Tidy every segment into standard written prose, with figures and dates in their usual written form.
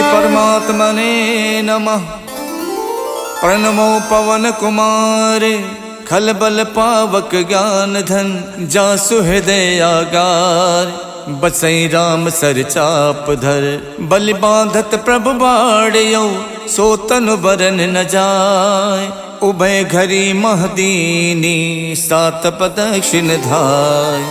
परमात्मने नमः। प्रणमो पवन कुमार खलबल पावक ज्ञान धन जासु हृदय आगार। बसई राम सर चाप धर बलि बांधत प्रभु बाड़ियो सो तनु बरन न जाय। उभय घरी महदीनी सात प्रदक्षिण धाय।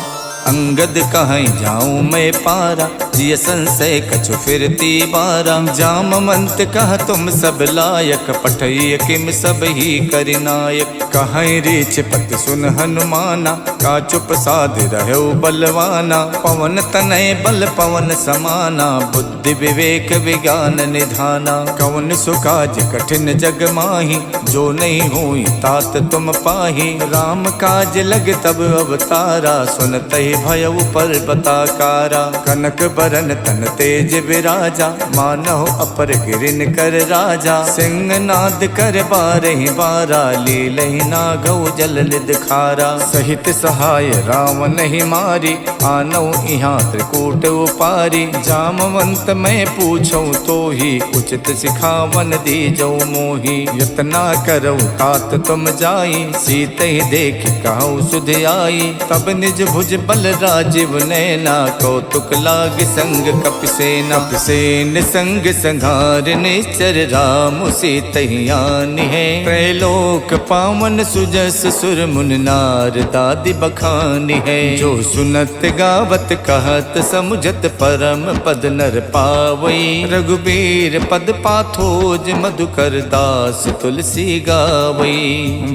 अंगद कहीं जाऊं मैं पारा जिय संशय कछु फिरती बारा। जाम मंत कह तुम सब लायक पठय किम सब ही करिनायक। कहीं रीछ पत सुन हनुमाना का चुप साध रहो बलवाना। पवन तनय बल पवन समाना बुद्धि विवेक विज्ञान निधाना। कवन सुकाज कठिन जग माही जो नहीं हुई तात तुम पाही। राम काज लग तब अवतारा सुनते भयउ पर्वताकारा। कनक बरन तन तेज विराजा मानव अपर गिरिन कर राजा। सिंह नाद कर बारहि बारा लीलहि नागौ जल निध खारा। सहित सहाय रावण ही मारी आनौ इहाँ त्रिकूट उपारी। जामवंत मैं पूछूं तो ही उचित सिखावन दीजौ मोही। यतना करौ तात तुम जाई सीत ही देख कहु सुध आई। तब निज भुज बल राजीव नैना कौतुक लाग संग कपिसेना। सेन संग संघार निश्चर राम सीतहियान है। त्रैलोक पावन सुजस सुर मुन नार दादि बखानी है। जो सुनत गावत कहत समुझत परम पद नर पावई। रघुबीर पद पाथोज मधुकर दास तुलसी गावई।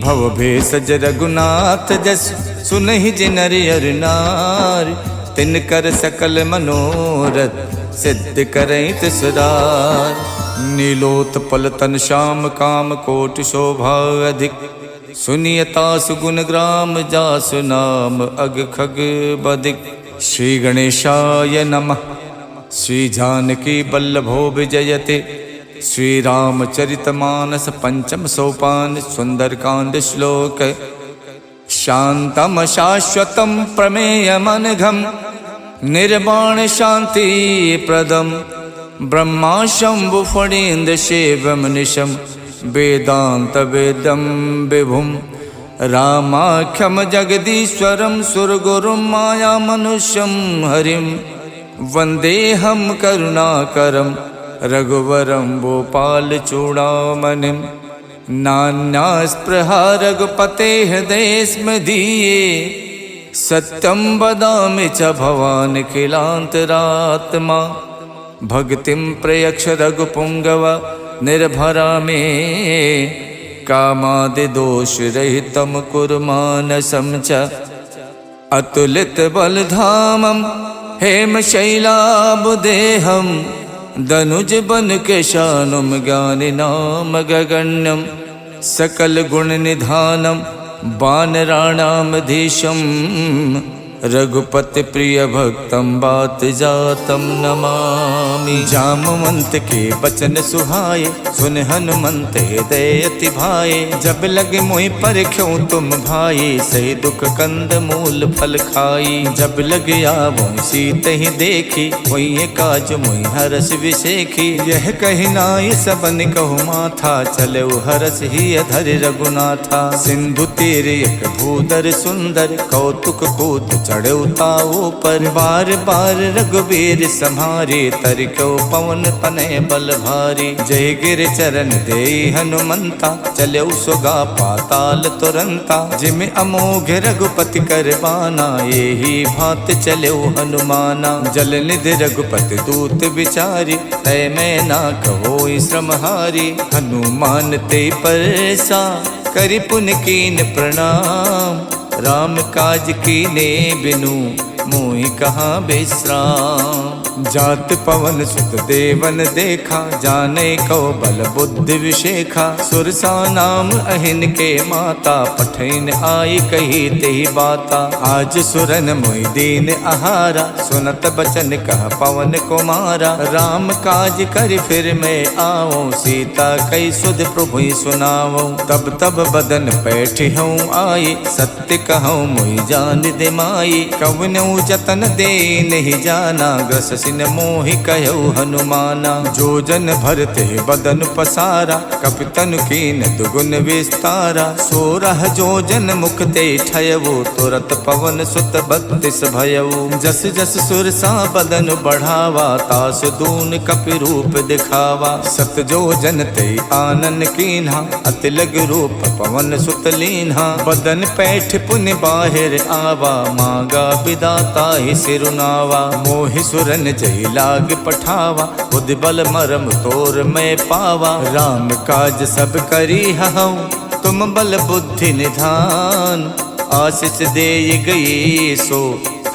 भव भेषज रघुनाथ जस सुनहि जिनर अर नार। तिन कर सकल मनोरथ सिद्ध करई तिसरार। नीलोत्पल तन श्याम काम कोट शोभा अधिक। सुनियता सुगुण ग्राम जासु नाम अग खग बदिक। श्री गणेशाय नमः। श्री जानकी बल्लभो विजयते। श्री रामचरितमानस पंचम सोपान सुंदरकांड श्लोक। शांतम शाश्वतम प्रमेयमनघम निर्वाण शांति प्रदम। ब्रह्मा शंभु फणीन्द्र शिवम निशम वेदांत वेदम विभुम। रामाख्यम जगदीश्वरम सुरगुरुम माया मनुष्यम हरिम। वंदेहम करुणाकरम रघुवरम भोपाल चूड़ामणिम। नान्या स्पृहा रघुपते हृदय स्मदीये। सत्यं वदामि च भवान् खिलान्तरात्मा। भक्तिं प्रयक्ष रघुपुंगव निर्भरा मे। कामादिदोष रहितं कुरु मानसं च। अतुलित बलधामं हेमशैलाबुदेहं। दनुज बन केशानुम ज्ञानिनाम गगण्यम। सकल गुण निधानम वानराणामधीशम। रघुपति प्रिय भक्तम बात जातम नमामि। जामवंत के बचन सुहाए सुन हनुमंत हृदय अति भाए। जब लगे मोहि परख्यों तुम भाई सही दुख कंद मूल फल खाई। जब लगे आवो सीत ही देखी वही काज मोहि हरस विशेखी। यह कही नाई सबन कहु माथा चलो हरस ही अधर रघुनाथा। सिंधु तीर एक भूदर सुंदर कौतुक कूद चढ़ौताओ पर। बार बार रघुबीर सम्हारे तरको पवन तनय बल भारी। जय गिर चरण दे हनुमंता चलो सुगा पाताल तुरंता। जिम अमोघ रघुपति करबाना यही भात चलो हनुमाना। जल निधि रघुपति दूत विचारी तय मैं ना कहो श्रमहारी। हनुमान ते परसा करि पुन कीन प्रणाम। राम काज कीने बिनु मोहि कहाँ विश्राम। जात पवन सुत देवन देखा जाने को बल बुद्धि विशेखा। सुरसा नाम अहिन के माता पठैन आई कही तेहि बाता। आज सुरन मोहि दीन आहारा सुनत बचन कह पवन कुमारा। राम काज कर फिर मैं आओ सीता कई सुध प्रभु सुनाओ। तब तब बदन बैठी हूँ आई सत्य कहूँ मोहि जान दे माई। कवनौ कहूँ जतन दे नहीं जाना, ग्रस सिन मोहि कहु हनुमाना। जो जन भरते बदन पसारा, कपितन कीन दुगुन विस्तारा। 16 जो जन मुख ते ठयवो, तुरत पवन सुत 32 भयऊ। जस जस सुरसा बदन बढ़ावा, तास दून कपि रूप दिखावा। 7 जो जन ते आनन कीन्हा, अति लग रूप पवन सुत लीन्हा। बदन पैठ पुन बाहिर आवा, मांगा विदाता ही सिरुनावा। मोहि सुरन जहि लाग पठावा, बुद्धि बल मरम तोर मैं पावा। राम काज सब करी हऊँ, तुम बल बुद्धि निधान। आशीष दे गई सो,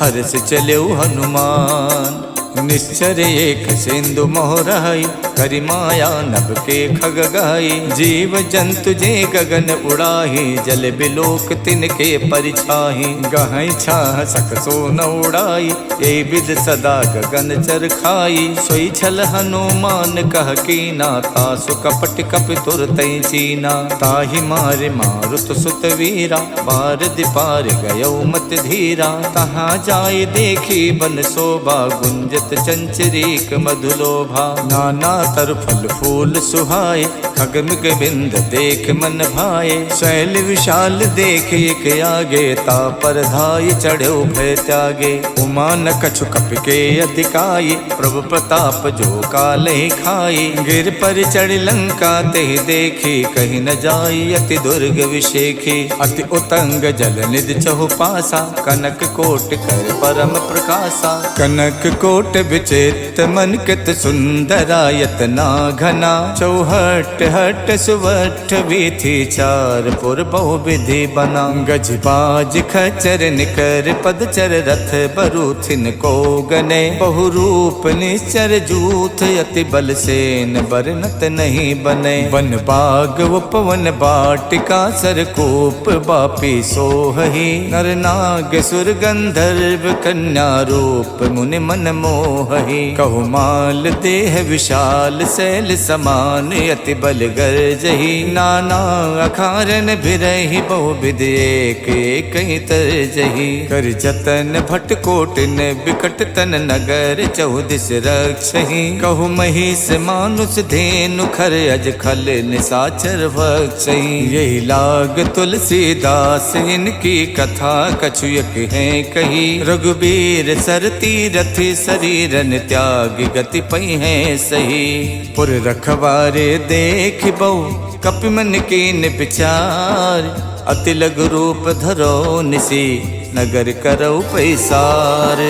हर्ष चलो हनुमान। निश्चर एक सिंधु मोहराई, करि माया नभ के खग गाई। जीव जंतु जे गगन उड़ाही, जल बिलोक तिनके परिछाही। गहई छाह सक सो न उड़ाई, ये विद सदा गगन चर खाई। सोई छल हनुमान कह कीना, तासु कपट कपि तुरतै चीना। ताहि मारे मारुत सुत वीरा, बारद पार गयो मत धीरा। तहाँ जाय देखी बन शोभा, गुंजत चंचरीक मधुलोभा। नाना तर फल फूल सुहाए, खगमिग बिंद देख मन भाए। शैल विशाल देख एक आगे, तापर धाय चढ़ो भय त्यागे। उमा न कछु कपि के अधिकाई, प्रभु प्रताप जो काल ही खाई। गिर पर चढ़ लंका ते देखी, कहीं न जाई अति दुर्ग विशेखी। अति उतंग जल निधि चहुपासा, कनक कोट कर परम प्रकाशा। कनक कोट विचित्र मन कित सुंदरायत ना घना। चौहट हट सुवट वीथी, चार पुर बहु विधि बना। गज बाज खचर निकर पदचर, रथ बरूथिन को गने। बहु रूप निश्चर जूथ, अति बल सेन बरनत नहीं बने। वन बाग उपवन बाटिका, सरकूप बापी सोहही। नर नाग सुर गंधर्व कन्या, रूप मुनि मन मोहही। कहु माल देह विशाल, शैल समान अति बल गर्जही। नाना अखारन भिरहि, बहु विध एक एक तरजही। कर जतन भट कोटिन, बिकट तन नगर 14 रक्षही। कहु महिष मानुष धेनु, खर अज खल निसाचर भक्षही। यही लाग तुलसीदास, इनकी कथा कछु एक है कही। रघुबीर सरती रथि, शरीरन त्याग गति पई है सही। पुर रखवारे देख बहु, कपि मन कीन विचार। अति लघु रूप धरो निसी, नगर करौ पैसार।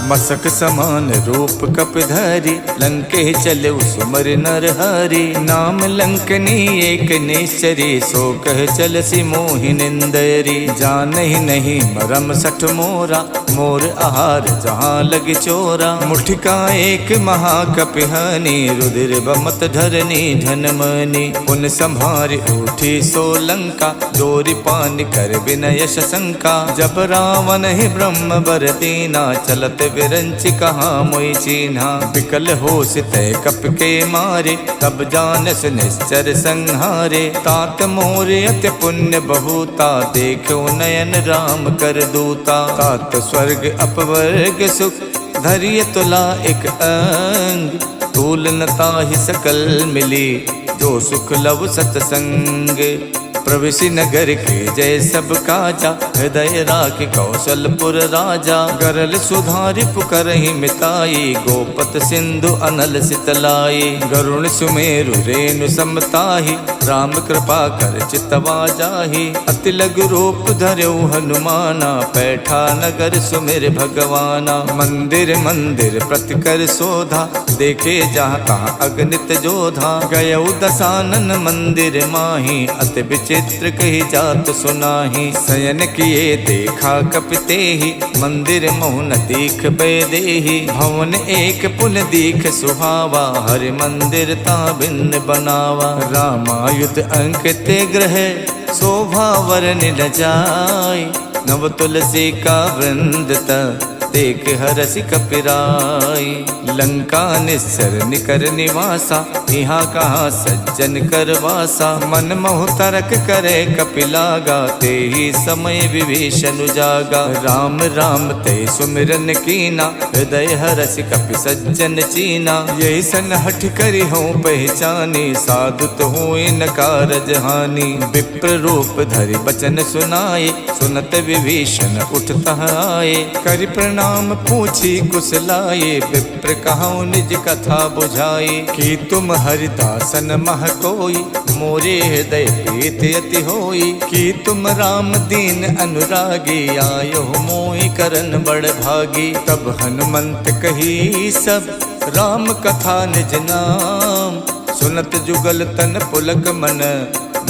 मसक समान रूप कपि धरि, लंके चले सुमर नर हरि। नाम लंकनी एक निश्चरी, सो कह चलसी मोहि निंदरी। जानहि नहीं मरम सठ मोरा, मोर आहार जहाँ लग चोरा। मुठिका एक महाकपि हनि, रुधिर बमत धरनी धनमनि। पुन संभार उठी सो लंका, जोरि पान कर विनय शंका। जब रावण ही ब्रह्म बर दीना, चलत विरंच कहाँ मोई चीन्हा। विकल होश तय कप के मारे, तब जानस निश्चर संहारे। तात मोर अति पुण्य बहुता, देखो नयन राम कर दूता। तात स्वर्ग अपवर्ग सुख, धरिय तुला एक अंग। तुलनता ही सकल मिली, जो सुख लव सतसंग। प्रवेशी नगर के जय सब काजा, हृदय राख कौशलपुर राजा। गरल सुधारि पुकरहि मिताई, गोपत सिंधु अनल सितलाई। गरुण सुमेरु रेणु समताहि, राम कृपा कर चितवा जाहि। अति लघु रूप धरौ हनुमाना, पैठा नगर सुमिर भगवाना। मंदिर मंदिर प्रति कर शोधा, देखे जहाँ तहाँ अगणित जोधा। गयौ दसानन मंदिर माही, अति विचित्र कही जात सुनाही। शयन किए देखा कपितेहि, मंदिर मोहन दीख बेदेहि। भवन एक पुन दीख सुहावा, हरि मंदिर ता भिन्न बनावा। रामायुध अंकित ग्रह, शोभा वरन न जाय। नव तुलसी का वृंद, देख हरसि कपिराय। लंका निस्सर निकर निवासा, यहाँ कहाँ सज्जन कर वासा। मन मोह तरक करे कपिलागा, ते ही समय विभीषण जागा। राम राम ते सुमिरन कीना, हृदय हरस कपि सज्जन चीना। यही सन हठ करी हूँ पहचानी, साधुत हुए न कारज हानि। विप्र रूप धरि बचन सुनाए, सुनत विभीषण उठता आए। करि प्रणाम पूछी कुशलाए, विप्र कहूँ निज कथा बुझाए। कि तुम हरिदासन मह कोई, मोरे हृदय प्रीत अति होई। कि तुम राम दीन अनुरागी, आयो मोहि करन बड़ भागी। तब हनुमंत कही सब, राम कथा निज नाम। सुनत जुगल तन पुलक मन,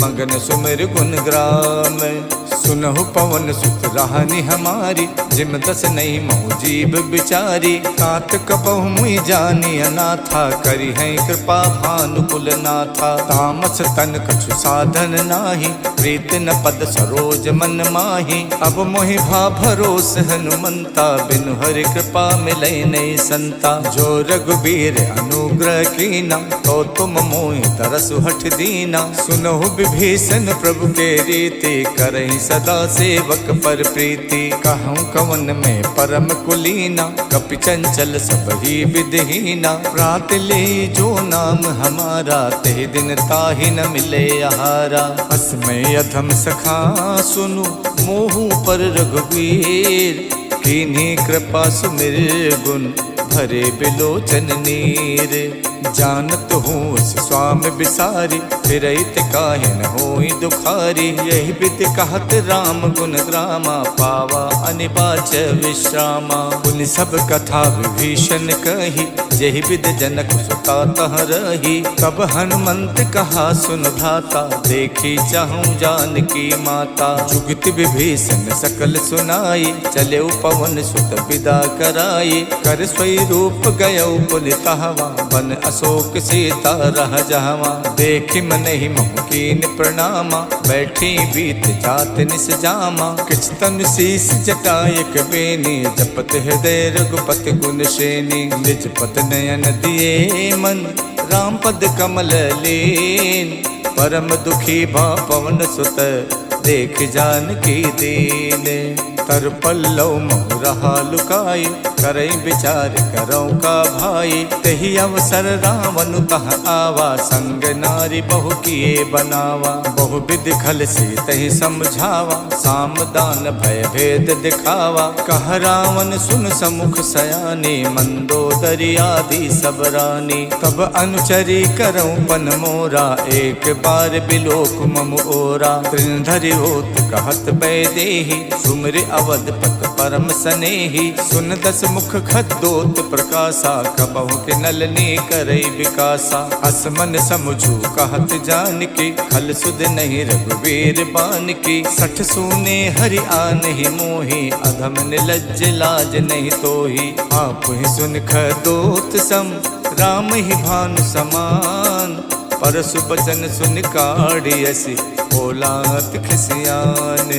मगन सुमिर गुण ग्राम। सुनहु पवन सुत राहनि हमारी, जिम दस नहीं मोह जीव बिचारी। तात कपहु मुई जानी अनाथा, करी है कृपा भानुकुल नाथा। तामस तन कछु साधन नाही, प्रीत न पद सरोज मन माही। अब मोहि भा भरोस हनुमंता, बिनु हरि कृपा मिलै नहीं संता। जो रघुबीर अनुग्रह कीना, तो तुम मोहि तरसु हठ दीना। सुनहु विभीषण प्रभु के रीति, करहि सदा सेवक पर प्रीति। कहूँ कवन में परम कुलीना, कपि चंचल सब ही विधहीना। प्रात ले जो नाम हमारा, ते दिन ताहि न मिले आहारा। असमय अधम सखा सुनु, मोहु पर रघुवीर। कीन्ही कृपा सुमिर गुण, भरे बिलोचन नीर। जानत हूँ स्वामी बिसारी, फिरैत काहे न होई दुखारी। यही विधि कहत राम गुण ग्रामा, पावा अनिबाच विश्रामा। पुनि सब कथा विभीषण कही, यही विधि जनक सुता तह रही। तब हनुमंत कहा सुन भ्राता, देखी चाहूँ जानकी माता। जुगति विभीषण सकल सुनाई, चले पवन सुत विदा कराई। कर स्वरूप गयो पुलितहवा, बन अशोक सीता रह जहवा। देखि मन ही मोह कीन प्रणामा, बैठी बीत जात निस जामा। किछ तन शीस जटायक बेनी, जपत हृदय रघुपति गुण श्रेणी। निज पद नयन दिए मन, राम पद कमल लीन। परम दुखी भा पवन सुत, देख जानकी दीन। तर पल्लव मोह रहा लुकाई, करई विचार करौ का भाई। तही अवसर रावण तह आवा, संग नारी बहु किए बनावा। बहु विधि खल से तही समझावा, साम दान भय भेद दिखावा। कह रावण सुन समुख सयानी, मंदोदरी आदि सब रानी। तब अनुचरी करौ पन मोरा, एक बार बिलोक मम ओरा। त्रिनधरि होत कहत बैदेही, सुमिर अवधपत परम सनेही। सुन दस मुख खद्दोत प्रकाशा, कबहु के नलनी करई विकासा। असमन समझू कहत जानकी, खल सुध नहीं रघुवीर बानकी। सठ सूने हरि आनहि मोहि, अधम निलज्ज लाज नहीं तोहि। आप ही सुन खद्दोत सम, राम ही भानु समान। परसु बचन सुन काढ़ियसि, बोलात खिसियान।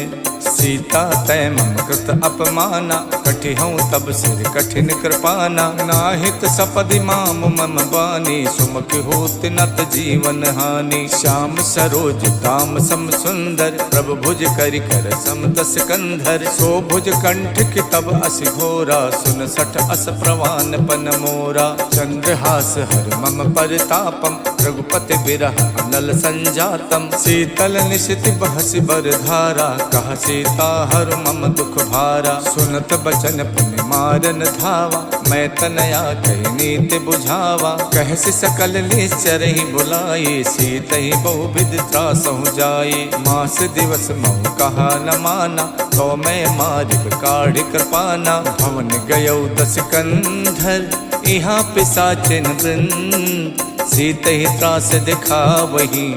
सीता तय मम कृत अपमाना, कठि हूँ तब सिर कठिन कृपाना। नाहित सपदि माम मम बानी, सुमुख होत नत जीवन हानि। श्याम सरोज दाम सम सुंदर, प्रभु भुज करि कर सम दस कंधर। सो भुज कंठ की तब अस घोरा, सुन सठ अस प्रवान पन मोरा। चंद्रहास हर मम परितापम, रघुपति बिरह अनल संजातम। शीतल निशित बहसि बर धारा, कह सीता हर मम दुख भारा। सुनत बचन पुनि मारन धावा, मैं तनया कही नीति बुझावा। कहसि सकल निश्चर ही बुलाई, सीत ही बहु विधि त्रासहु जाई। मास दिवस महु कहा न माना, तो मैं मारिब काढ़ि कृपाना। भवन गयौ दस कंधर, यहाँ पिशाचिन वृंद। सीत ही त्रास दिखावही,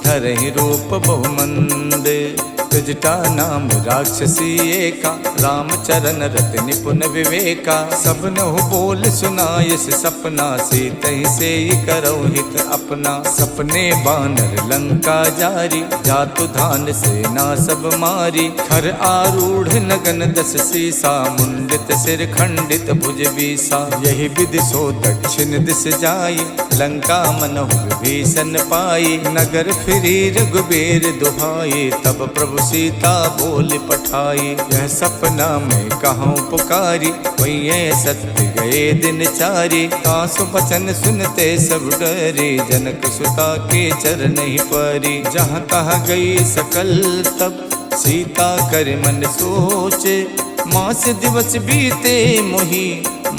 धरहि रूप बहुमंद। जटा नाम राक्षसी एका, रामचरण रत निपुण विवेका। सब नहु बोल सुनायस सपना, से तही से करो हित अपना। सपने बानर लंका जारी, जातु धान सेना सब मारी। खर आरूढ़ नगन दस सीसा, मुंडित सिर खंडित भुज बीसा। यही विधि सो दक्षिण दिस जाई, लंका मनहु विभीषण पाई। नगर फिरी रघुबीर दुहाई, तब प्रभु सीता बोल पठाई। यह सपना में कहूँ पुकारी, वही सत्य गए दिन चारी। तासु बचन सुनते सब डरे, जनक सुता के चरण ही परी। जहाँ तहाँ गई सकल तब, सीता कर मन सोचे। मास दिवस बीते मोही,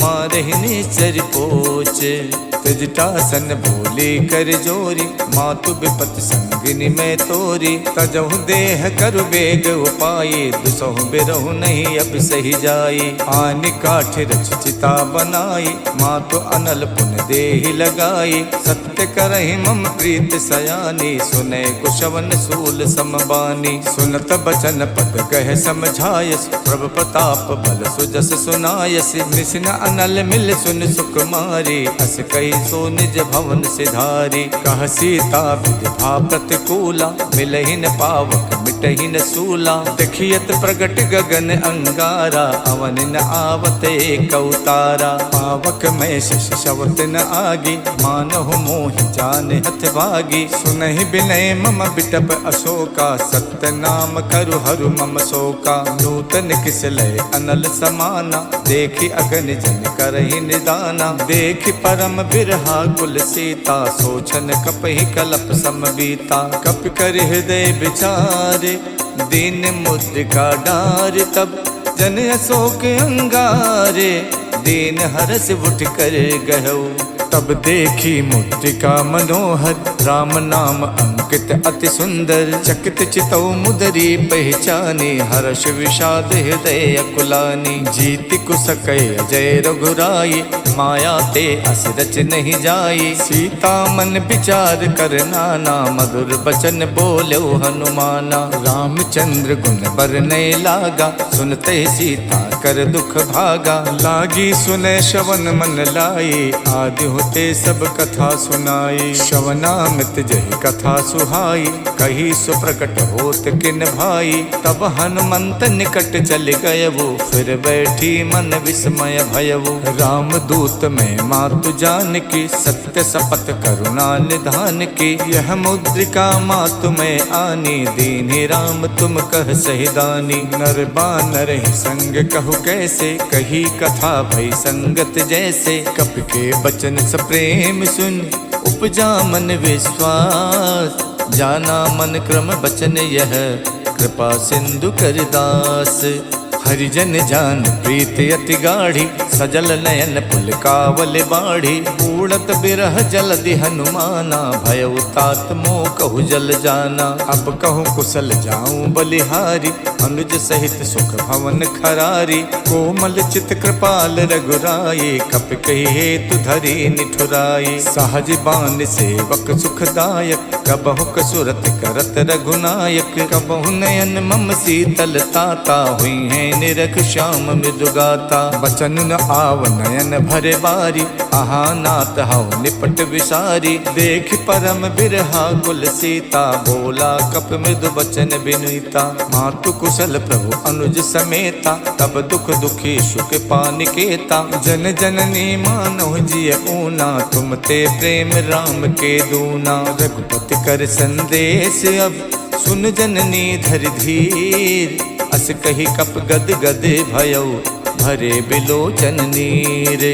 मारहिने चर पोचे। तजटासन बोले कर जोरी, मातु विपत संगिनी में तोरी। तजहु देह करु बेग उपाये, दुसहु बिरहु नहीं अब सही जाई। आन काठ रचिता बनाई, मातु अनल पुन देहि लगाई। सत्य करहि मम प्रीत सयानी, सुने कुशवन सूल समबानी। सुनत बचन पद कह समझायस, प्रभु प्रताप बल सुजस सुनायस। निसिन अनल मिल सुन सुकुमारी, अस कई सो निज भवन सिधारी। कह सीता विधि प्रतिकूला, मिलहि न पावक मिटहि न सूला। देखियत प्रगट गगन अंगारा, अवन न आवत एक अवतारा। पावक में शिष शवत न आगी, मानहु मोहि जान हथ भागी। सुनहि बिनय मम बिटप अशोका, सत्य नाम करु हरु मम शोका। नूतन किस लय अनल समाना, देखि अगन जन करहि निदाना। देखि परम बिरहा कुल सीता, सोचन कपहि कलप समबीता। कप कर हृदय विचारे, दीन मुद्रिका डार। तब जन अशोक अंगारे, दीन हरस उठ कर गहु। तब देखी मुद्रिका मनोहर, राम नाम अंकित अति सुंदर। चकित चितौ मुदरी पहचानी, हर्ष विषाद हृदय अकुलानी। जीति कुसकै अजय रघुराई, माया ते अस रच नहीं जाई। सीता मन विचार कर नाना, मधुर बचन बोलो हनुमाना। रामचंद्र गुण बरनय लागा, सुनते सीता कर दुख भागा। लागी सुने श्रवण मन लाई, आदि होते सब कथा सुनाई। श्रवणामृत जहि कथा सुहाई, कही सुप्रकट होत किन भाई। तब हनुमंत निकट चल गयवु, फिर बैठी मन विस्मय भयवु। राम दूत में मातु जान की, सत्य शपथ करुणा निधान की। यह मुद्रिका मातु में आनी, दीन्हि राम तुम कह सहिदानी। नर बानर ही संग कहु कैसे, कही कथा भई संगत जैसे। कप के बचन प्रेम सुन, उपजा मन विश्वास। जाना मन क्रम बचन यह, कृपा सिंधु कर दास। हरिजन जान प्रीत अति गाढ़ी, सजल नयन पुलकावल बाढ़ी। उड़त बिरह जलधि हनुमाना, भयउ तात मोह कहु जल जाना। अब कहूँ कुशल जाऊं बलिहारी, अनुज सहित सुख भवन खरारी। कोमल चित कृपाल रघुराई, कप कही हेतु धरी निठुराई। सहज बान सेवक सुखदायक, कबहु कसुरत करत रघुनायक। कबहु नयन मम शीतल ताता, हुई है निरख श्याम मृदुगाता। बचन न आव नयन भरे बारी, आहा नाथ हऊ निपट विसारी। देख परम बिरहा कुल सीता, बोला कप मृदु बचन बिनुता। मातु कुशल प्रभु अनुज समेता, तब दुख दुखी सुख पानिकेता। जन जननी मानो जिय ऊना, तुम ते प्रेम राम के दूना। रघुपति कर संदेश अब, सुन जननी धर धीर। अस कही कप गद गद भयउ, भरे बिलोचन नीर।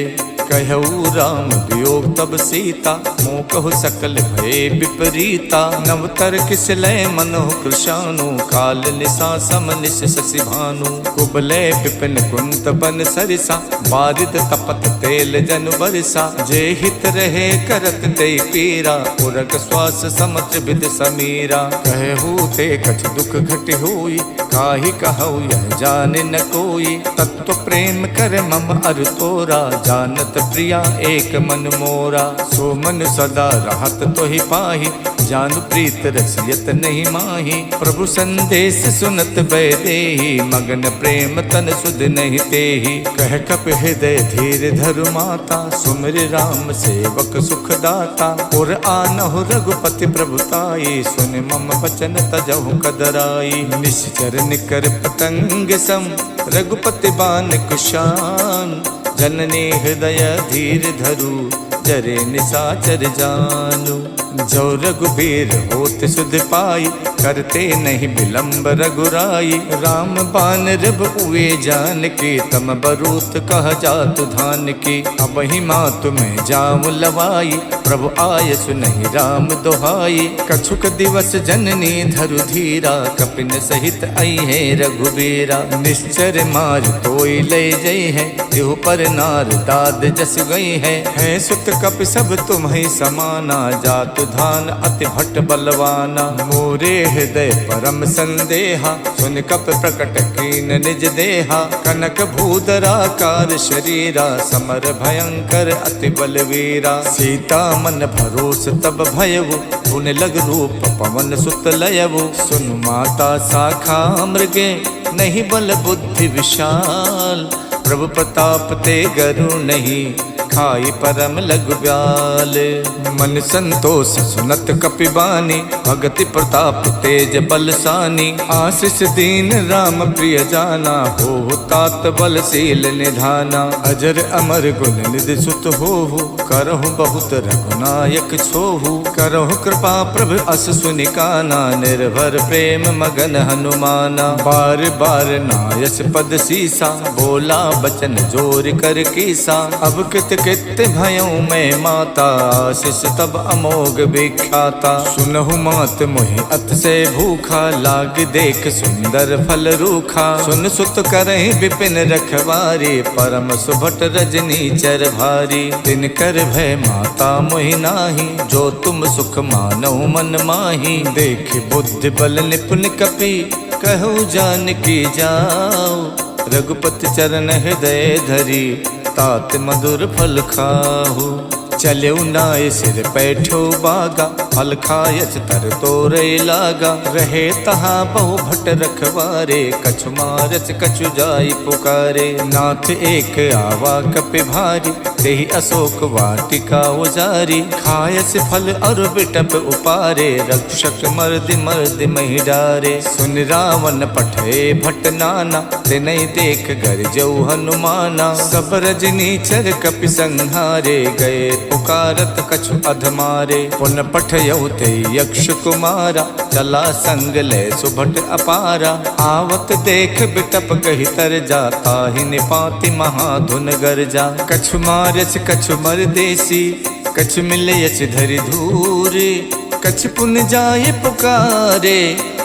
कहऊ राम वियोग तब सीता, मोह कहु सकल भय विपरीता। नवतर किस लय मनोह कृशानु, काल निशा सम निश शशि भानु। कुबलय विपिन कुंत बन सरिसा, बारिद तपत तेल जन बरसा। जे हित रहे करत ते पीरा, उरग श्वास समत विद समीरा। कहू ते कछ दुख घट होई, काहि कहऊ यह जाने न कोई। तत्व प्रेम कर मम अर तोरा, जानत प्रिया एक मन मोरा। सो मन सदा रहत तो ही पाही, जानु प्रीत रसियत नहीं माही। प्रभु संदेश सुनत बैदेही, मगन प्रेम तन सुध नहीं तेही। कह कप हृदय धीर धरु माता, सुमिर राम सेवक सुख दाता। और आनहु रघुपति प्रभुताई, सुन मम वचन तजहु कदराई। निश्चर निकर पतंग सम, रघुपति बान कुशान। जननी हृदय धीर धरु, जरे निशाचर जानू। जो रघुबीर होत सुध पाई, करते नहीं विलंब रघुराई। राम बान रब उए जान की, तम बरूत कह जातु धान की। अब ही मातु में जाम लवाई, प्रभु आय सुनहि राम दोहाई। कछुक दिवस जननी धरु धीरा, कपिन सहित आई है रघुबीरा। निश्चर मार तोई ले जई है, देहु पर नार दाद जस गई है। सुत कपि सब तुम्हि समाना, जातु धान अति भट्ट बलवाना। मोरे हृदय परम संदेहा, सुन कप प्रकट कीन निज देहा। कनक भूधराकार शरीरा, समर भयंकर अति बलवीरा। सीता मन भरोस तब भयवु, गुण लग रूप पवन सुत लयवु। सुन माता शाखा मृगे, नहीं बल बुद्धि विशाल। प्रभु प्रताप ते गरु नहीं, खाई परम लघु ब्याल। मन संतोष सुनत कपिबानी, भगति प्रताप तेज बलसानी। आशीष दीन राम प्रिय जाना, हो तात बलशील निधाना। अजर अमर गुण निधि सुत होहु, करहु बहुत रघुनायक छोहु। करहु कृपा प्रभु अस सुनिकाना, निर्भर प्रेम मगन हनुमाना। बार बार नायस पद सीसा, बोला बचन जोर कर कीसा। अब कित कित भयऊ मैं माता, आशीष तब अमोघ विख्याता। सुनहु मात मोहि अत से भूखा, लाग देख सुंदर फल रूखा। सुन सुत करहि विपिन रखवारी, परम सुभट रजनी चर भारी। तिन कर भय माता मोहि नाही, जो तुम सुख मानहु मन माही। देख बुद्धि बल निपुण कपि, कहु जानकी जाओ। रघुपति चरण हृदय धरी, तात मधुर फल खाहु। चलऊ नाय सिर पैठो बागा, फल खायच तर तोरे लागा। रहे तहाँ बहु भट रखवारे, कछु मारच कछु जाई पुकारे। नाथ एक आवा कपि भारी, देहि अशोक वाटिका उजारी। खायस फल और बिटप उपारे, रक्षक मर्दि मर्दि महि डारे। सुन रावण पठे भट नाना, तिनहि देख गरजऊ हनुमाना। सब रजनी चर कपि संहारे, गए पुकारत कछु अधमारे। पुन पठयऊ ते यक्ष कुमारा, चला संग ले सुभट अपारा। आवत देख बिटप कहि तर जा, ताहि निपाति महाधुन गरजा। कछु मारच कछु मरदेसी, कछु मिलयच धरि धूरे। कछु पुन जाय पुकारे,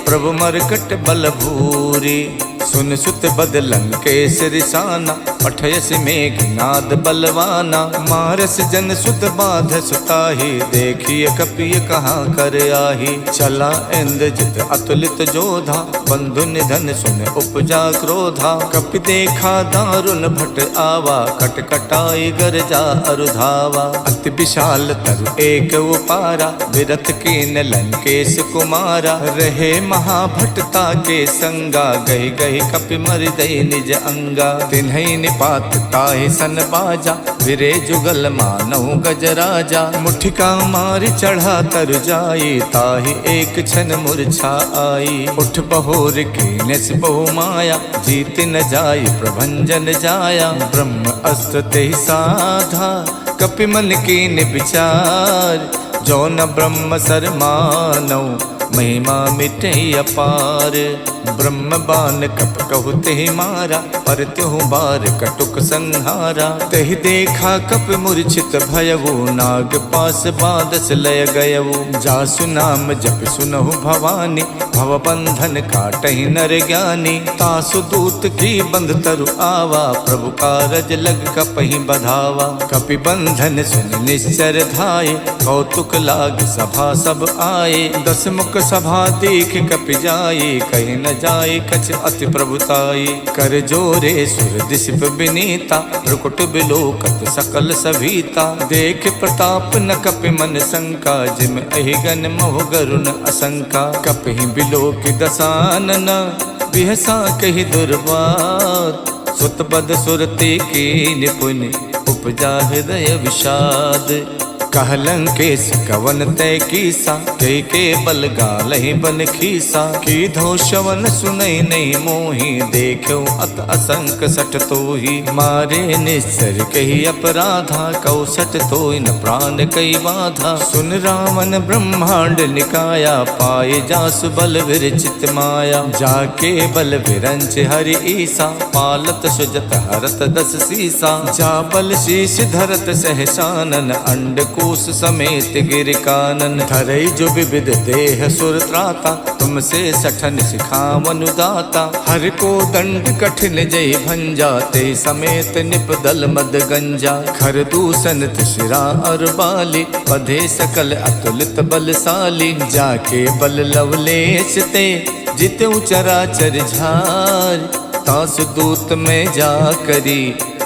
प्रभु मरकट बल भूरे। सुन सुत बदलन केस रिसाना, पठयस मेघनाद बलवाना। मारस जन सुत बाध सुताही, देखिए कपिय कहाँ कर आही। चला इंद्रजित अतुलित जोधा, बंधु निधन सुन उपजा क्रोधा। कपि देखा दारुण भट आवा, कट कटाई गरजा अरुधावा। अति विशाल तरु एक उपारा, विरथ कीन लंकेश कुमारा। रहे महाभटता के संगा, गही गही कपि मरिदई निज अंगा। तिन्हि निपात ताहि सन बाजा, विरे जुगल मानहु गजराजा। मुठिका मारि चढ़ा तर जाई, ताहि एक क्षण मूर्छा आई। उठ बहोर कीनेस बहु माया, जीत न जाई प्रभंजन जाया। ब्रह्म अस्त्र तेहि साधा, कपि मन कीन विचार। जो न ब्रह्म सर मानऊ, महिमा मिटे अपार। ब्रह्म बान कप कहु तेहि मारा, पर त्यों बार कटुक संहारा। तेहि देखा कप मूर्छित भयवु, नाग पास बादस लय गयवु। जासु नाम जप सुनहु भवानी, भव बंधन काटहि नर ज्ञानी। तासु दूत की बंध तरु आवा, प्रभु कारज लग कपहि बधावा। कपि बंधन सुन निश्चर धाये, कौतुक लाग सभा सब आए। 10 मुख सभा देख कपि जाए, कहीं न जाए कछ अति प्रभुताई। कर जोरे सुर दिशप विनीता, रुकुट बिलोकत सकल सभीता। देख प्रताप न कपि मन शंका, जिम अहिगन मोह गरुण असंका। कपहि बिलोक दसानन, बिहसा कहि दुर्वात। सुत बद सुरते की निपुण, उपजा हृदय विषाद। कहलंकेश कवन तय कीसा, के बल गालहि बन खीसा। की धो शवन सुनई नहीं मोही, देखो अत असंक सठ तोही। मारे निश्चर कही अपराधा, कौसठ तोय न प्राण कई बाधा। सुन रावण ब्रह्मांड निकाया, पाए जासु बल विरचित माया। जाके बल विरंच हरि ईसा, पालत सुजत हरत 10 सीसा। जा बल शीश धरत सहसानन, अंड कोश समेत गिर कानन। धरई जो विविध देह सुर त्राता, तुमसे सठन सिखावन दाता। हर को दंड कठिन जय भंजा, ते समेत निपदल मद गंजा। खर दूषण शिरा और बाली, बधे सकल अतुलित बलशाली। जाके बल लवलेश ते, जितु चराचर झार। तासु दूत में जा करी,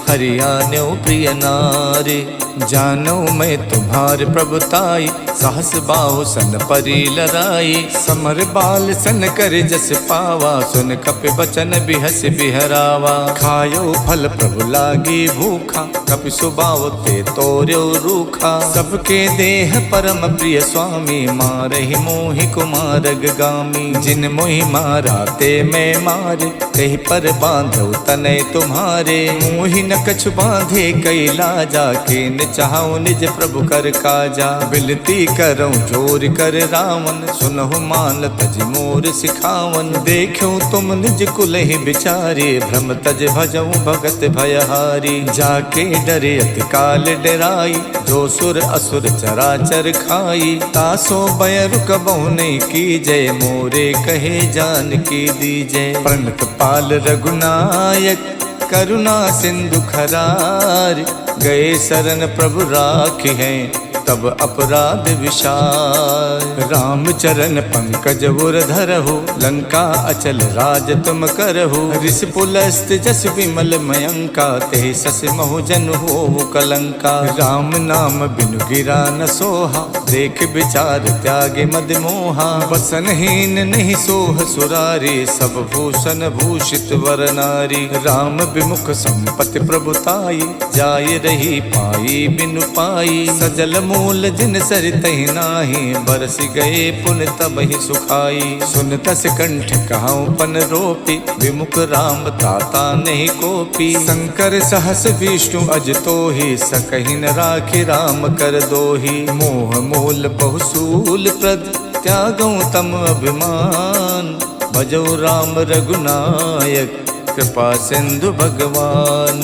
हरियाण्यो प्रिय नारी। जानो मैं तुम्हार प्रभुताई, सहस बाहु सन परी लराई। समर बाल सन कर जस पावा, सुन कपि बचन बिहस बिहरावा। खायो फल प्रभु लागी भूखा, कपि सुबाव ते तोर्यो रूखा। सबके देह परम प्रिय स्वामी, मारहि मोहि कुमारग गामी। जिन मोहि मारा ते मैं मारे, तेहि पर बांधो तनय तुम्हारे। मोहि न कछु बांधे कई लाजा, के चाहूं निज प्रभु कर काजा। बिनती करऊं जोर कर रावण, सुनहु मान तज मोर सिखावन। देखो तुम निज कुल ही बिचारे, भ्रम तज भजऊं भगत भयहारी। जाके डरे अति काल डराई, जो सुर असुर चराचर खाई। तासो बयरु कबहु नहीं कीजय, मोरे कहे जान की दीजय। प्रणत पाल रघुनायक, करुणा सिंधु खरार। गए शरण प्रभु राखी हैं, तब अपराध विशाल। राम चरण पंकज उर धरहु, लंका अचल राज तुम करहु। ऋषि पुलस्त जस विमल मयंका, ते सस महु जन हो कलंका। राम नाम बिनु गिरा न सोहा, देख विचार त्यागे मद मोहा। बसनहीन नहीं सोह सुरारी, सब भूषण भूषित वर नारी। राम विमुख संपत्ति प्रभुताई, जाय रही पाई बिनु पाई। सजल मूल जिन सरितहि नाही, बरस गए पुन तबहि सुखाई। सुन तस कंठ कहाऊं पन रोपी, विमुख राम त्राता नहीं कोपी। शंकर सहस विष्णु अज तोहि, सकहि न राखि राम कर दोहि। मोह मूल बहुसूल प्रद, त्यागऊं तम अभिमान। भजौ राम रघुनायक, कृपा सिंधु भगवान।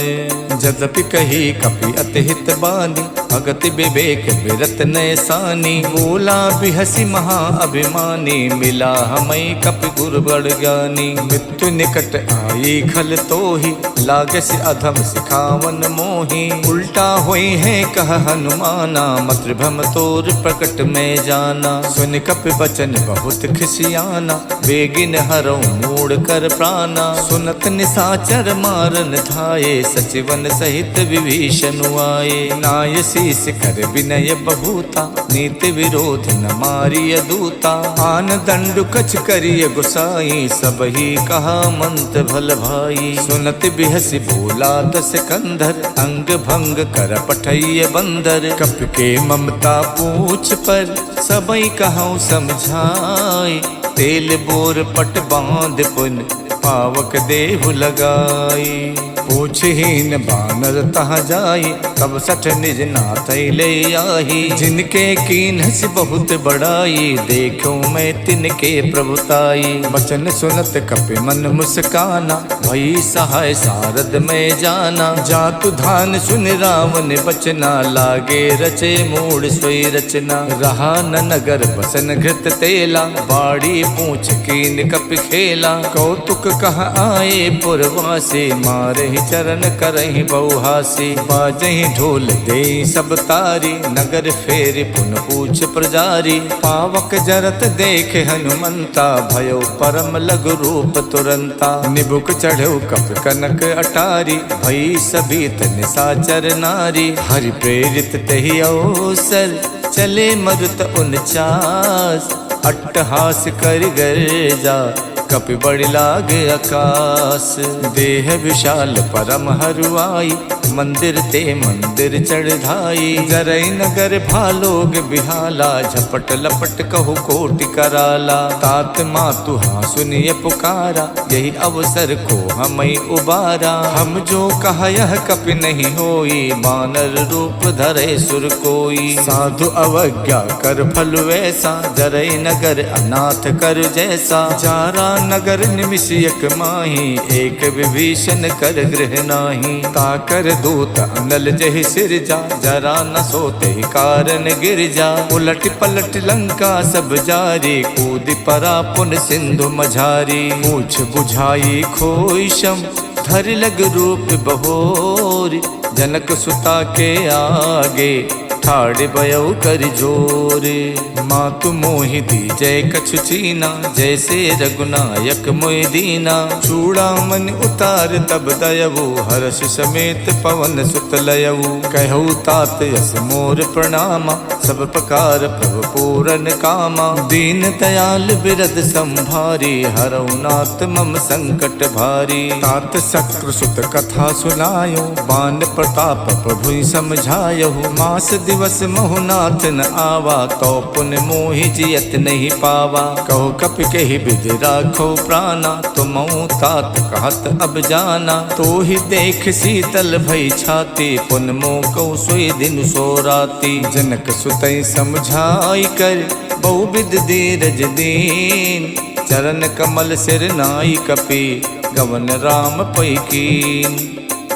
जदपि कही कपि अति हित बानी, भगति विवेक बिरत नैसानी। बोला बिहसी महा अभिमानी, मिला हमई कपि गुरु बड़ ज्ञानी। मृत्यु निकट आई खल तोहि, लागस अधम सिखावन मोहि। उल्टा होई है कह हनुमाना, मातृभम तोर प्रकट में जाना। सुन कपि बचन बहुत खिसियाना, बेगिन हरौ मूड़ कर प्राणा। सुनत निसाचर मारन धाये, सचिवन सहित विभीषण आए। नाय शीस कर विनय बहुता, नीति विरोध न मारिय दूता। आन दंडु कछ करिय गुसाई, सब ही कहा मंत भल भाई। सुनत बिहसी बोला 10 कंधर, अंग भंग कर पठैय बंदर। कपि के ममता पूछ पर, सबई कहूँ समझाई। तेल बोर पट बांध पुन, पावक देहु लगाई। पूछहीन बानर तहाँ जाई, तब सठ निज नाथ ले आई। जिनके कीन्हस बहुत बड़ाई, देखो मैं तिनके प्रभुताई। बचन सुनत कपि मन मुस्काना, भई सहाय सारद में जाना। जातु धान सुन रावण बचना, लागे रचे मूड सोई रचना। रहा न नगर बसन घृत तेला, बाड़ी पूछ कीन कपि खेला। कौतुक कह आए पुरवासी, मारे चरण करहि बहुहासी। बाजहि ढोल दे सब तारी, नगर फेर पुन पूछ प्रजारी। पावक जरत देख हनुमंता, भयो परम लघु रूप तुरंता। निबुक चढ़ो कप कनक अटारी, भई सभीत निशाचर नारी। हरि प्रेरित तहि अवसर, चले मरुत 49। अट्टहास कर गर्जा, कपि बड़ि लाग आकाश। देह विशाल परम हरुआई, मंदिर ते मंदिर चढ़ाई। जरै नगर भालोग बिहाला, झपट लपट कहु कोटि कराला। तात मातु हाँ सुनिए पुकारा, यही अवसर को हमें उबारा। हम जो कहा यह कपि नहीं होई, बानर रूप धरे सुर कोई। साधु अवज्ञा कर फल वैसा, जरै नगर अनाथ कर जैसा। जारा नगर निमिष एक माही, एक विभीषण कर गृह नाही। ताकर दूत अनल जहि सिरजा, जरा न सोते कारण गिर जा। उलट पलट लंका सब जारी, कूद परा पुन सिंधु मझारी। पूछ बुझाई खोइशम, धर लग रूप बहोर। जनक सुता के आगे, ठाड़ बयऊ कर जोरे। मातु मोहि दीजय कछु चीना, जैसे रघुनायक मोहि दीना। चूड़ामणि उतार तब दयऊ, हर्ष समेत पवन सुत लयऊ। कहु तात यस मोर प्रणामा, सब प्रकार प्रभु पूरन कामा। दीन दयाल बिरद संभारी, हरऊ नाथ मम संकट भारी। तात शक्र सुत कथा सुनायो, बान प्रताप प्रभु समझायो। मास दिवस महुनाथ न आवा, तो पुन मोहि जियत नहीं पावा। कहो कपि कहि विधि राखो प्राणा, तुम तात कहत अब जाना। तो ही देख शीतल भई छाती, पुन मोह कौ सोई दिन सो राती। जनक सुतई समझाई कर, बहुविध धीरज दीन। चरण कमल सिर नाई कपि, गवन राम पै कीन।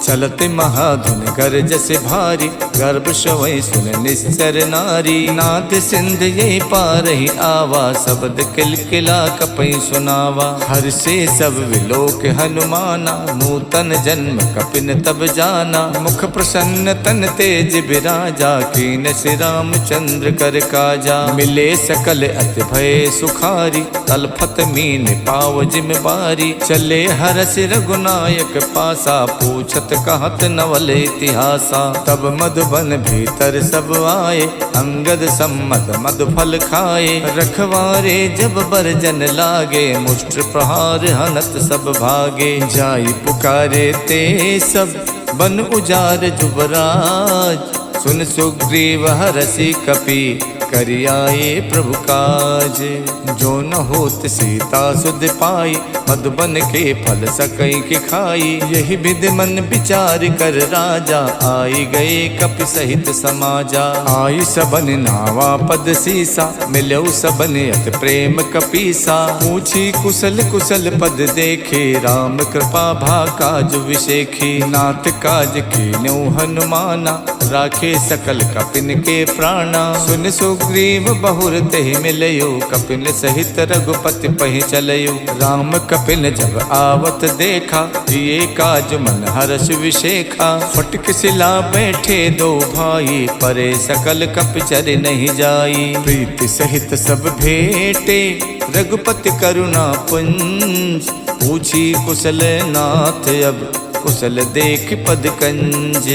चलते महाधुन कर जसे भारी, गर्भ शवै सुन निश्चर नारी। नाद सिंध ये पारहि आवा, शब्द किलकिला कपि सुनावा। हर से सब विलोक हनुमाना, नूतन जन्म कपिन तब जाना। मुख प्रसन्न तन तेज बिराजा, कीन श्री रामचंद्र कर काजा। मिले सकल अति भय सुखारी, तलफत मीन पाव जिम बारी। चले हरस रघुनायक पासा, पूछत कहत नवल इतिहासा। तब मधुबन भीतर सब आए, अंगद सम्मत मधु फल खाए। रखवारे जब बरजन लागे, मुष्ट प्रहार हनत सब भागे। जाई पुकारे ते सब, बन उजार जुबराज। सुन सुग्रीव हरसि कपि, करियाए प्रभु काज। जो न होत सीता सुध पाई, मधुबन के फल सकई के खाई। यही विधि मन विचार कर राजा, आई गए कपि सहित समाजा। आई सबन नावा पद सीसा, मिलो सबन अत प्रेम कपीसा। पूछी कुशल कुशल पद देखे, राम कृपा भा काज विशेखी। नाथ काज कीन्यो हनुमाना, राखे सकल कपिन के प्राणा। सुन सुग्रीव बहुर तेहि मिलयो, कपिन सहित रघुपति पहि चलयो। राम कपिन जब आवत देखा, ये काज मन हर्ष विशेखा। फटक सिला बैठे दो भाई, परे सकल कपि चर नहीं जाई। प्रीति सहित सब भेटे, रघुपति करुणा पुंज। पूछी कुशल नाथ अब, कुशल देख पद कंज।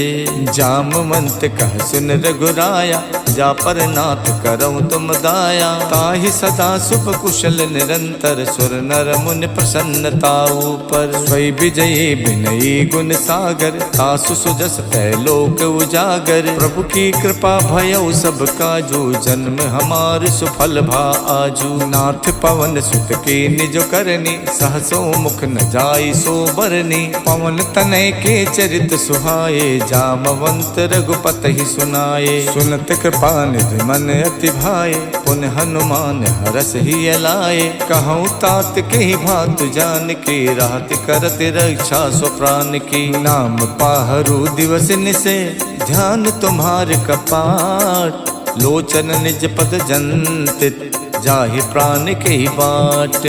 जामवंत कह सुन रघुराया, जा पर नाथ करऊँ तुम दाया। ताहि सदा शुभ कुशल निरंतर सुर नर मुनि प्रसन्नता ऊपर। स्वयं विजयी विनयी गुण सागर तासु सुजस तै लोक उजागर। प्रभु की कृपा भयउ सब काजू जन्म हमार सुफल भा आजू। नाथ पवन सुत की निज करनी सहसो मुख न जाई सो बरनी। पवन तनय के चरित सुहाए जामवंत रघुपति ही सुनाए। सुनत कृपा निधि मन अति भाए पुन हनुमान हरस ही लाए। कहूँ तात के ही भात जान के राहत करत रक्षा सो प्राण की। नाम पाहरू दिवस निसे ध्यान तुम्हार कपाट। लोचन निज पद जंतित जाहि प्राण के ही बाट।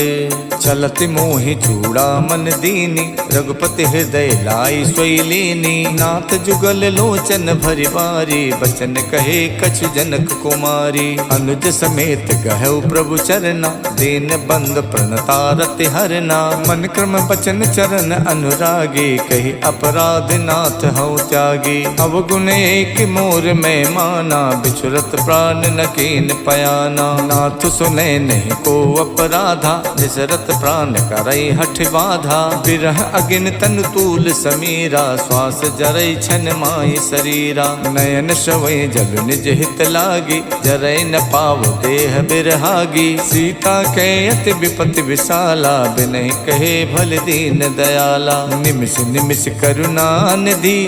चलत मोहि चूड़ा मन दीनी रघुपति हृदय लाई सोई लीनी। नाथ जुगल लोचन भरि बारी बचन कहे कछु जनक कुमारी। अनुज समेत गहु प्रभु चरना दीन बंद प्रणतारति हरना। मन क्रम बचन चरण अनुरागी कही अपराध नाथ हऊ त्यागी। अवगुण एक मोर में माना बिछुरत प्राण न कीन पयाना। नाथ सुने नहीं को अपराधा निसरत प्राण करई हठ बाधा। बिरह अगिन तन तूल समीरा श्वास जरई छन माई शरीरा। नयन श्रवई जल निज हित लागी जरई न पाव देह बिरहागी। सीता के अति विपति विशाला बिनहि कहे भल दीन दयाला। निमिष निमिष करुणा निधि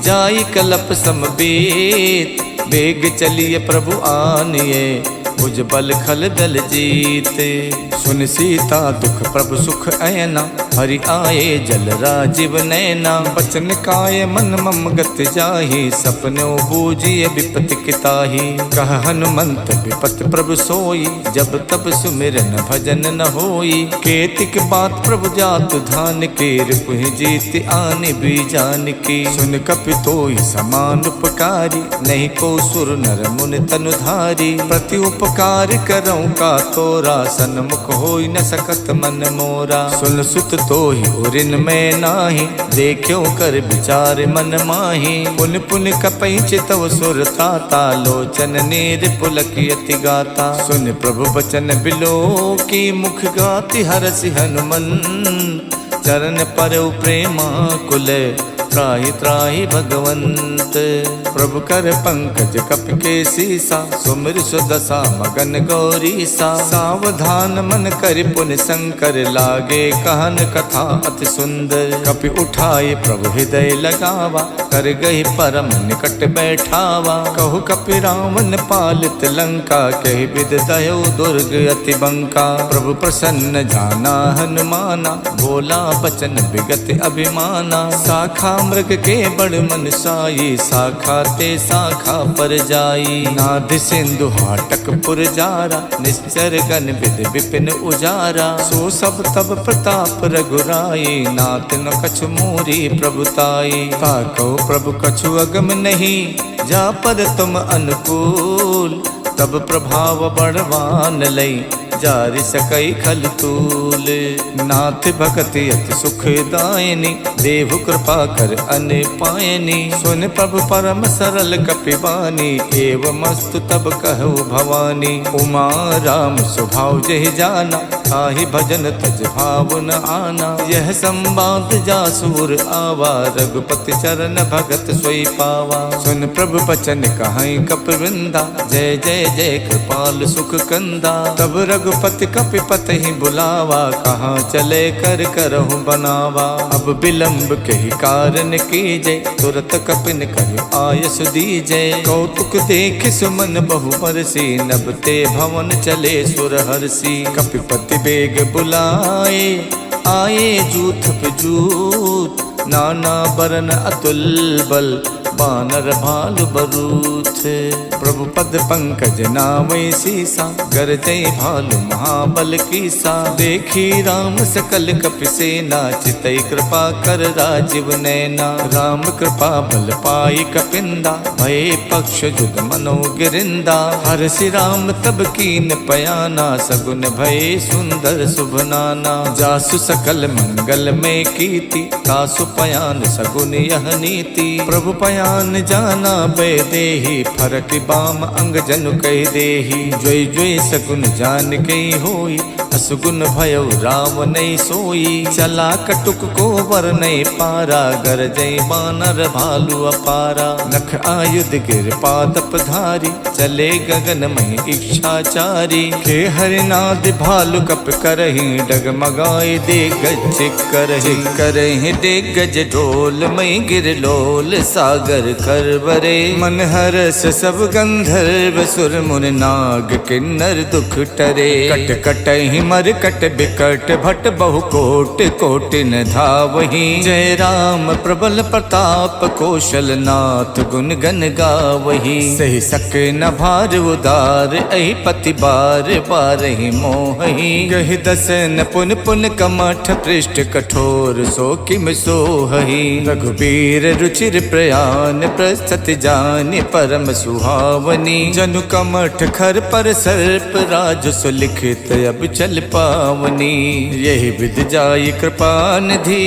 जाई कलप समबीत। बेग चलिए प्रभु आनिए भुज बल खल दल जीते। सुन सीता दुख प्रभु सुख ऐना हरि आए जल राजीव नैना। बचन काय मन मम गत जाहि सपनो बूझिए विपति किताहि। कह हनुमंत विपत प्रभु सोई जब तब सुमिरन भजन न होई। केतिक बात प्रभु जातु धान के रिपुहि जीत आनि बीजान की। सुन कपि तोई समान उपकारी नहीं को सुर नर मुनि तनुधारी। प्रति उपकार करऊँ का तोरा सन्मुख होई न सकत मन मोरा। सुन सुत तोहि उरिन में नाही देखियो कर विचार मन माही। पुन पुन कपई चितव सुर ताता लोचन नीर पुलकियति गाता। सुन प्रभु बचन बिलो की मुख गाति हरसि हनुमंत। चरण पर प्रेमा कुल त्राहि त्राहि भगवंत। प्रभु कर पंकज कप के सीसा सुमिर सुदशा मगन गौरी सा। सावधान मन कर पुन शंकर लागे कहन कथा अति सुंदर। कपि उठाए प्रभु हृदय लगावा कर गही परम निकट बैठावा। कहु कपि रावण पालित लंका कहि विद दयो दुर्ग अति बंका। प्रभु प्रसन्न जाना हनुमाना बोला बचन विगत अभिमाना। शाखा मृग के बड़ मन साई शाखा ते शाखा पर जाई। नाद सिंधु हाटक पुर जारा निश्चर गण विद विपिन उजारा। सो सब तब प्रताप रघुराई नाथ न कछु मोरी प्रभुताई। ताको प्रभु कछु अगम नहीं जा पर तुम अनुकूल। तब प्रभाव बड़वान लई जारि सकई खल तूल। नाथ भगति अति सुख दायनी देव कृपा कर अन पायनी। सुन प्रभु परम सरल कपिबानी एवं मस्तु तब कहु भवानी। उमा राम स्वभाव जहि जाना ताहि भजन तज भाव न आना। यह संवाद जासुर आवा रघुपति चरण भगत सोई पावा। सुन प्रभु बचन कहाई कपिवृंदा जय जय जय कृपाल सुख कंदा। तब रघुपति कपिपति ही बुलावा कहाँ चले कर करहु बनावा। अब विलंब के ही कारण कीजे तुरत कपिन कहि आयस दीजे। कौतुक देख सुमन बहु बरसी नभ ते भवन चले सुर हरसी। कपिपति बेग बुलाए आए जूथ पे जूथ। नाना बरन अतुल बल बानर भालु बरूथ। प्रभु पद पंकज नावै सीसा गरजै भालु महाबल कीसा। देखी राम सकल कपि सेना चितई कृपा कर राजीव नैना। राम कृपा बल पाई कपिंदा भय पक्ष जुग मनो गिरिंदा। हरसि राम तब कीन पयाना सगुन भय सुंदर शुभ नाना। जासु सकल मंगल में कीति तासु पयान सगुन यह नीति। प्रभु पयान जान जाना बेदेही, फरक बाम अंग जनु कह देही। जोई जोई सगुन जान कई होई, असगुन भयउ राम नहीं सोई। चला कटुक को वर नहीं पारा, गर जय बानर भालू अपारा। नख आयुध गिर पादप धारी, चले गगन मही इच्छाचारी। के हरिनाद भालु कप करही, डगमगाए दिग्गज करही। करही दिग्गज ढोल मई गिर लोल, सागर करवरे। मन हरस सब गंधर्व सुर मुन नाग, किन्नर दुख टरे। कट कटहि मर कट बिकट, भट बहु कोट कोट न धावही। जय राम प्रबल प्रताप, कौशल नाथ गुण गन गावही। सही सक न भार उदार, अहि पति बार बारहि मोहि। गहि दसन पुन पुन कमठ, पृष्ठ कठोर सो किम सोहहि। रघुबीर रुचिर प्रयान, प्रस्तुत जान परम सुहावनी। जनु कमठ खर पर सर्प, राजसु लिखित अब चल पावनी। यही विद जाई कृपा निधि,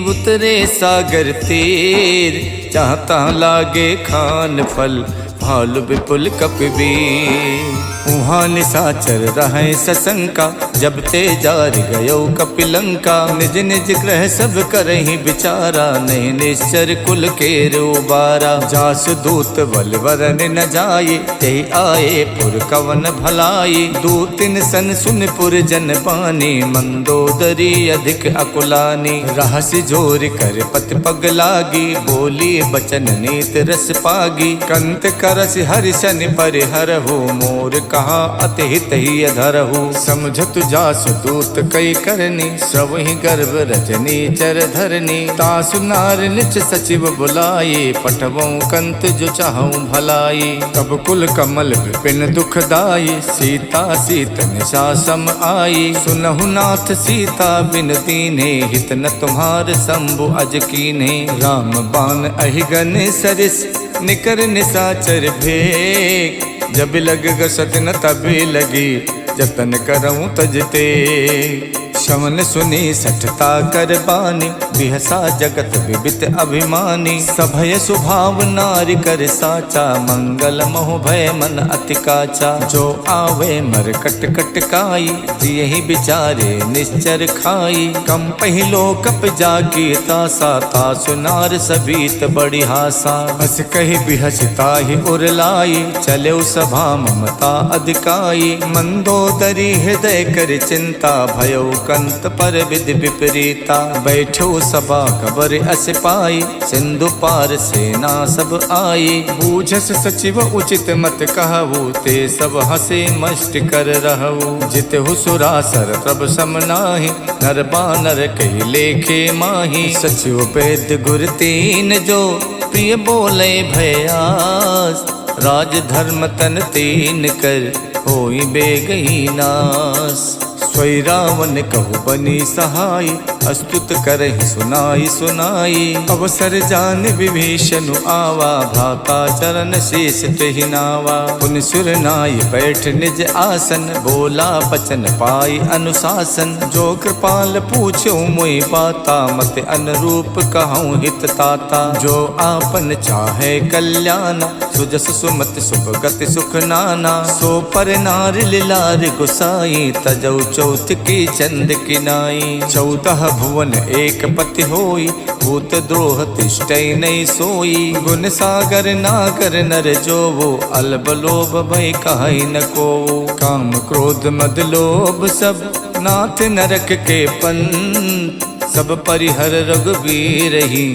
उतरे सागर तीर। जहाँ तहाँ लागे खान फल, भालु विपुल कपिवीर। उहाँ निशाचर रहे सशंका, जब ते जार गयो कपिलंका। निज निज ग्रह सब करही विचारा, नहीं निश्चर कुल के रोबारा। जासु दूत बल वरन न जाये, ते आए पुर कवन भलाई। दूतिन सन सुन पुर जन पानी, मंदोदरी अधिक अकुलानी। रहसि जोर कर पति पग लागी, बोली बचन नीत रस पागी। कंत करस हरिशन परिहरहु, मोर कहा अतिहित ही अधरहु। समझत जासु दूत कई करनी, स्रवहि गर्भ रजनी चर धरनी। तासु नार निच सचिव बुलाये, पठवों कंत जो चाहूं भलाई। तब कुल कमल विपिन दुखदाई, सीता सीत निशा सम आई। सुनहु नाथ सीता बिन दीन्हे, हित न तुम्हार शंभु अज कीन्हे। राम बाण अहिगन सरिस, निकर निशाचर भेग। जब लग गसत न तभी लगी, जतन करऊं तजते। शवन सुनी सठता कर बानी, बिहसा जगत विबित अभिमानी। सभय स्वभाव नारी कर साचा, मंगल मोह भय मन अति काचा। जो आवे मर कट कट काई, जियहि बिचारे निश्चर खाई। कम पहिलो कप जाकी तासा, तासु नार सबीत बड़ी हासा। हस कहि बिहसता ही उरलाई, चले सभा ममता अधिकाई। मंदोदरी हृदय कर चिंता, भयो कंत पर विधि विपरीता। बैठो सभा खबर अस पाई, सिंधु पार सेना सब आई। बूझस सचिव उचित मत कहु, ते सब हसे मष्ट कर रहु। जित हुसुरासर तब सम नाही, नर बानर कही लेखे माही। सचिव वैद्य गुर तीन जो, प्रिय बोले भयास। राज धर्म तन तीन कर, होई बेगही नास। सोई रावण कहु बनी सहाय, अस्तुत करहि सुनाई सुनाई। अवसर जान विभीषण आवा, भ्राता चरण शीस तेहि नावा। पुनि सुर नाय बैठ निज आसन, बोला बचन पाई अनुशासन। जो कृपाल पूछो मोहि बाता, मत अनुरूप कहूँ हित ताता। जो आपन चाहे कल्याण, सुजस सुमति शुभ गति सुख नाना। सो पर नार लिलार गुसाई, तजौ चौथ की चंद की नाई। 14 भुवन एक पति होई, भूत द्रोह तिष्ठै नहीं सोई। गुण सागर नागर नर जोवो, अलब लोभ भय कहै न को। काम क्रोध मद लोभ सब, नाथ नरक के पंथ। सब परिहर रघुबीर ही,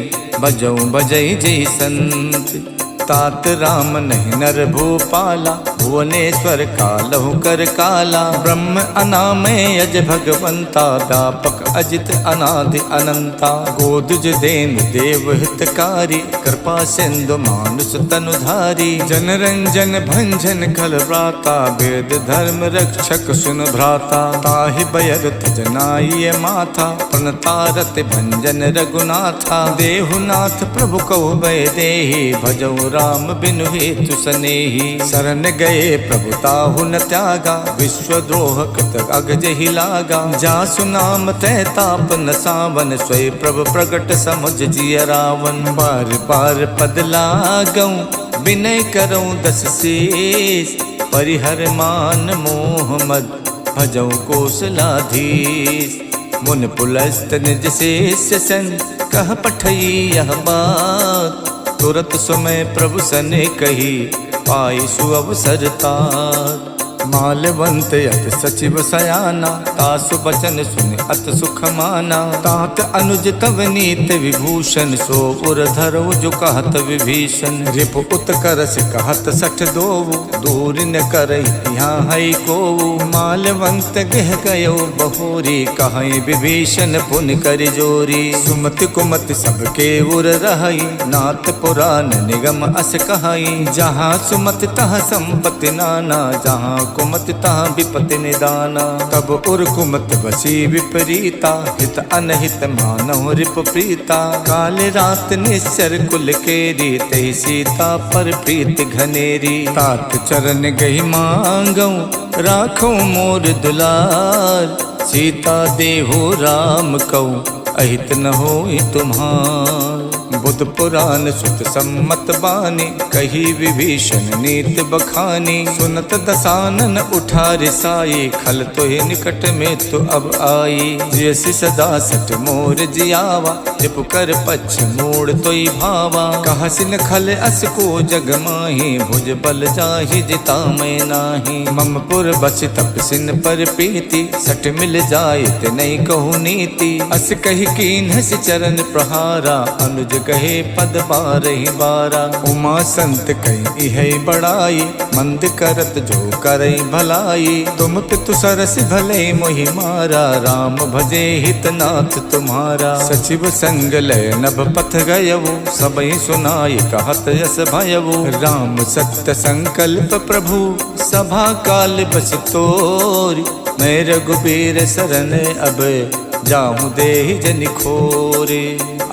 बजौ बजै जय संत। तात राम नहीं नर भूपाला, भुवनेश्वर कालहु कर काला। ब्रह्म अनामय अज भगवंता, व्यापक अजित अनादि अनंता। गोदुज देन देव हितकारी, कृपा सिंधु मानुष तनुधारी। जन रंजन भंजन खल व्राता, वेद धर्म रक्षक सुन भ्राता। ताहि बयर तजनाय माथा, प्रणतारत भंजन रघुनाथा। देहुनाथ प्रभु कौ भय देहि, भजौ राम बिनु हेतु सनेहि। शरण गए गए प्रभुताहु न त्यागा, विश्वद्रोह कृत अगज ही लागा। जासु नाम तय ताप न सावन, स्वय प्रभु प्रगट समुझ जिय रावण। बार बार पद लागऊं विनय करऊं दस शीस, परिहर मान मोह मद भजऊं कौशलाधीश। मुन पुलस्त निज शेष सन, कह पठई यह बात। तुरत समय प्रभु सने कही, पाई सुअवसर तात। मालवंत अत सचिव सयाना, तासु बचन सुन अत सुख माना। तात अनुज तव नीत विभूषण, सो उर धरो जो कहत विभीषण। रिप उत्कर्ष कहत सठ दोवु, दूर न करई यहाँ है कोवु। मालवंत गह गयो बहोरी, कहई विभीषण पुन कर जोरी। सुमति कुमति सबके उर रहई, नाथ पुराण निगम अस कहई। जहाँ सुमति तहाँ संपत्ति नाना, जहाँ कुमति तहाँ विपत्ति निदाना। तब उर कुमत बसी विपरीता, हित अनहित मानव रिप प्रीता। काल रात निश्चर कुल केरी, तहि सीता पर प्रीत घनेरी। तात चरण गही मांगऊं, राखो मोर दुलार। सीता देहु राम कहूँ, अहित न होई तुम्हार। बुध पुराण सुत सम्मत बानी, कही विभीषण नीत बखानी। सुनत दसानन उठा रिसाई, खल तो ही निकट में तो अब आई। जैसी सदा सट मोर जियावा, रिप कर पक्ष मोड़ तो ही भावा। कहसिन खल अस को जग माही, भुज बल जाहि जिता मैं नाही। मम पुर बच तपसिन पर प्रीति, सट मिल जाए ते नहीं कहू नीति। अस कही कीन हस चरण प्रहारा, अनुज कहे पद बारहि बारा। उमा संत कही है बड़ाई, मंद करत जो करई भलाई। तुम पितु सरस भले मोहि मारा, राम भजे हितनाथ तुम्हारा। सचिव संग लय नभ पथ गयवु, सबई सुनाई कहत यस भयवु। राम सत्य संकल्प प्रभु, सभा काल बस तोरी। मैं रघुबीर सरन अब, जाहु देहि जनि खोरे।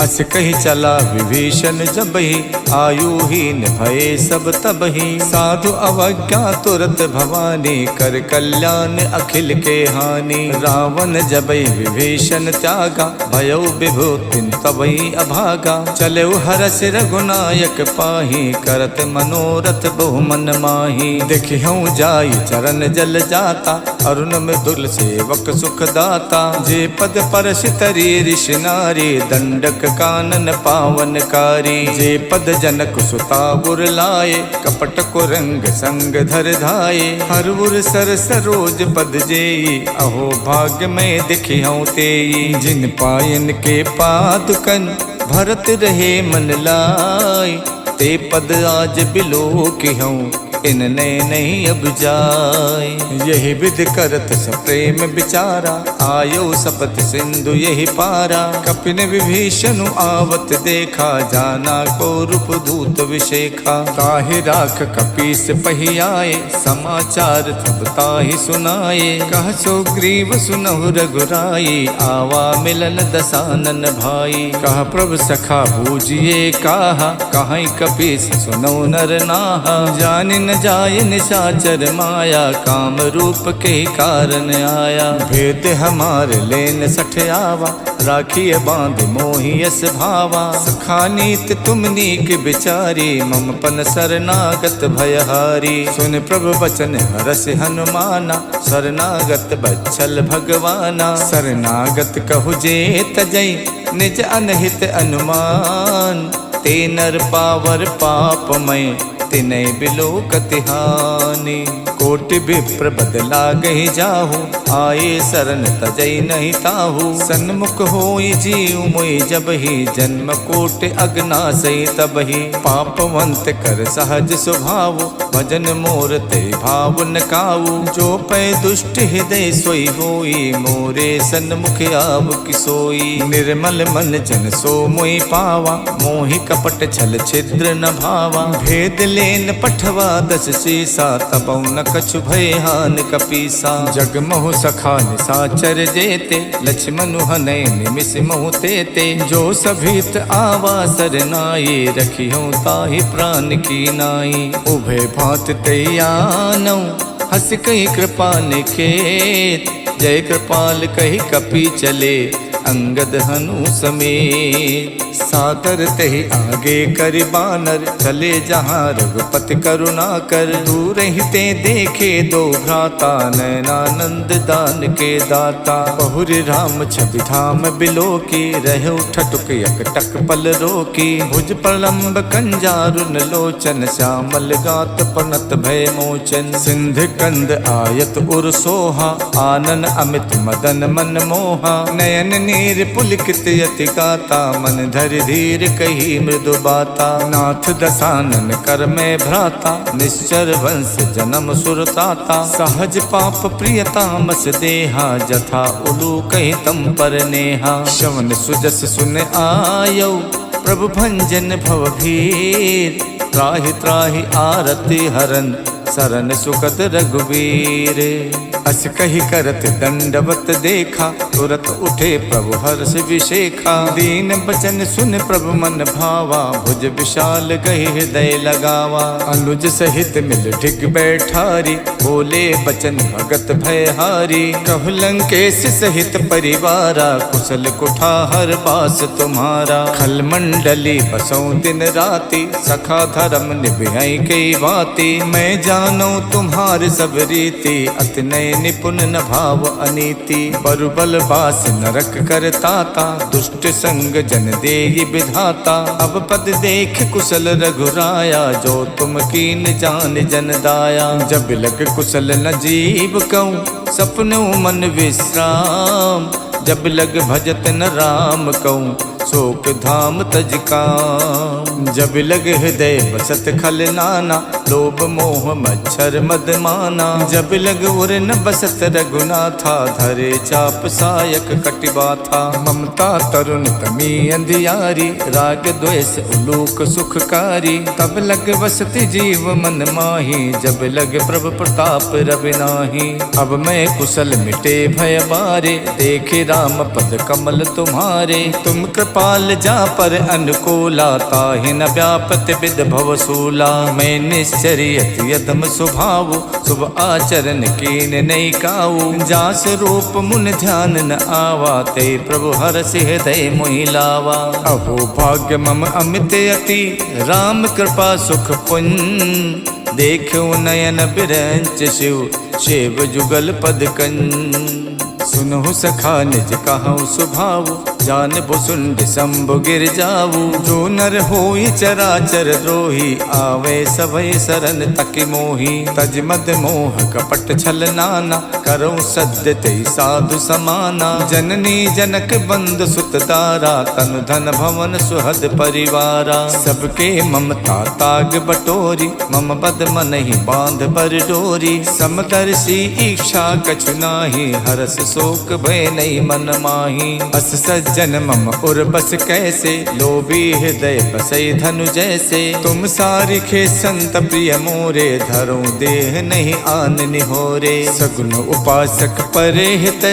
अस कही चला विभीषण जबहि, आयुहीन भये सब तबहि। साधु अवज्ञा तुरत भवानी, कर कल्याण अखिल के हानि। रावण जबहि विभीषण त्यागा, भयो विभूतिन तबहि अभागा। चलऊ हरस रघुनायक पाही, करत मनोरथ बहु मन माही। देखिहऊँ जाई चरण जल जाता, अरुण मृदुल सेवक सुख दाता। जे पद परश तरी ऋषि नारी, दंडक कानन पावनकारी। जे पद जनक सुता गुर लाए, कपट को रंग संग धर धाये। हरउर सर सरोज पद जेई, अहो भाग्य में दिखिहऊँ तेई। जिन पायन के पादुकन, भरत रहे मन लाई। ते पद आज बिलो किहऊँ, इनने नहीं अब जाय। यही विध करत सप्रेम विचारा, आयो सपत सिंधु यही पारा। कपिन विभीषण आवत देखा, जाना को रूप दूत विशेखा। ताहि राख कपीस पही आए, समाचार तब ताहि सुनाए। कह सो ग्रीव सुनहु रघुराई, आवा मिलन दसानन भाई। कह प्रभु सखा बूझिए काहा, कहीं कपीस सुनौ नर नाहा। जानि न जाय निशाचर माया, काम रूप के कारण आया। भेद हमार लेन सठ आवा, राखिए बांध मोहि यस भावा। सखा नीत तुम नीक बिचारी, मम पन शरणागत भयहारी। सुन प्रभु बचन हरस हनुमाना, शरणागत बच्छल भगवाना। शरणागत कहु जे तजई, निज अनहित अनुमान। ते नर पावर पापमय, तिनै बिलो कतिहानि। कोटि विप्र बदला गहि जाहु, आए शरण तजई नहीं ताहु। सन्मुख होई जीव मोहि जबहि, जन्म कोटि अगनासई तबहि। पापवंत कर सहज स्वभाव, भजन मोर ते भाव न काऊ। जो पै दुष्ट हृदय सोई होई, मोरे सन्मुख आव किसोई। निर्मल मन जन सो मोहि पावा, मोहि कपट छल छिद्र न भावा। भेद लेन पठवा दस शीसा, तबौ न कछु भय हान कपीसा। जग मोह सखा निशाचर जेते, लक्ष्मण हनय निमिष मोहते ते। जो सभित आवा सरनाई, रखियो ताहि प्राण की नाई। उभय भांत तैयानौ, हस कही कृपा निखेत। जय कृपाल कही कपि चले, अंगद हनु समेत। सादर तहि आगे करि बानर, चले जहाँ रघुपति करुणा कर। दूर ही ते देखे दो भ्राता, नयनानंद दान के दाता। बहुरि राम छवि धाम बिलोकी, रहु ठटुक यकटक पल रोकी। भुज प्रलंब कंजारुन लोचन, श्यामल गात पनत भय मोचन। सिंध कंद आयत उर सोहा, आनन अमित मदन मन मोहा। नयन नीर पुलकित यति गाता, मन धरि धीर कही मृदु बाता। नाथ दसानन कर में भ्राता, निश्चर वंश जन्म सुरताता। सहज पाप प्रिय तामस देहा, जथा उलू कही तम पर नेहा। श्रवण सुजस सुन आयौ, प्रभु भंजन भव भीर। त्राहि त्राहि आरति हरन, सरन सुखद रघुवीर। अस कही करत दंडवत देखा, तुरत उठे प्रभु हर्ष विशेखा। दीन बचन सुन प्रभु मन भावा, भुज विशाल गही हृदय लगावा। अनुज सहित मिल ढिग बैठारी, बोले बचन भगत भयहारी। कहु लंकेश सहित परिवारा, कुशल कुठार बास तुम्हारा। खल मंडली बसों दिन राति, सखा धर्म निभई कई बाती। मैं जानो तुम्हार सब रीति, अति नय निपुण न भाव अनीति। बरुबल बास नरक करताता, दुष्ट संग जन देहि विधाता। अब पद देख कुशल रघुराया, जो तुम कीन जान जन दाया। जब लग कुशल न जीव कहूँ, सपनों मन विश्राम। जब लग भजत न राम कहूँ, शोक धाम तज काम। जब लग हृदय बसत खल नाना, लोभ मोह मच्छर मद माना। जब लग उर न बसत रघुनाथा, धरे चाप सायक कटिबाथा। ममता तरुण तमी अंधियारी, राग द्वेष उलूक सुखकारी। तब लग बसति जीव मन माही, जब लग प्रभु प्रताप रवि नाही। अब मैं कुशल मिटे भय बारे, देखे राम पद कमल तुम्हारे। तुम कृपाल जा पर अनुकूला, ताहि न व्यापत विद भव सूला। मैं निश्चर्यत यदम स्वभाव, शुभ आचरण कीन नहीं काऊ। जास रूप मुन ध्यान न आवा, ते प्रभु हर्ष हृदय मोहि लावा। अहो भाग्य मम अमित अति, राम कृपा सुख पुण्य। देखो नयन बिरंच शिव, शिव जुगल पद कंज। सुनहु सखा निज कहूँ सुभाव, जान भुसुंड शंभु गिर जाऊ। जो नर होई चराचर द्रोही, आवे सभय शरण तकि मोही। तज मद मोह कपट छल नाना, करऊँ सद्य तेहि साधु समाना। जननी जनक बंद सुत दारा, तनु धन भवन सुहद परिवारा। सबके ममता ताग बटोरी, मम बद मन ही बांध बर डोरी। समदर्शी इच्छा कछु नाही, हरस शोक भय नहीं मन माही। अस सज्जन मम उर बस कैसे, लोभी हृदय बसई धनु जैसे। तुम सारिखे संत प्रिय मोरे, धरो देह नहीं आन निहोरे। सगुन उपासक परे हित,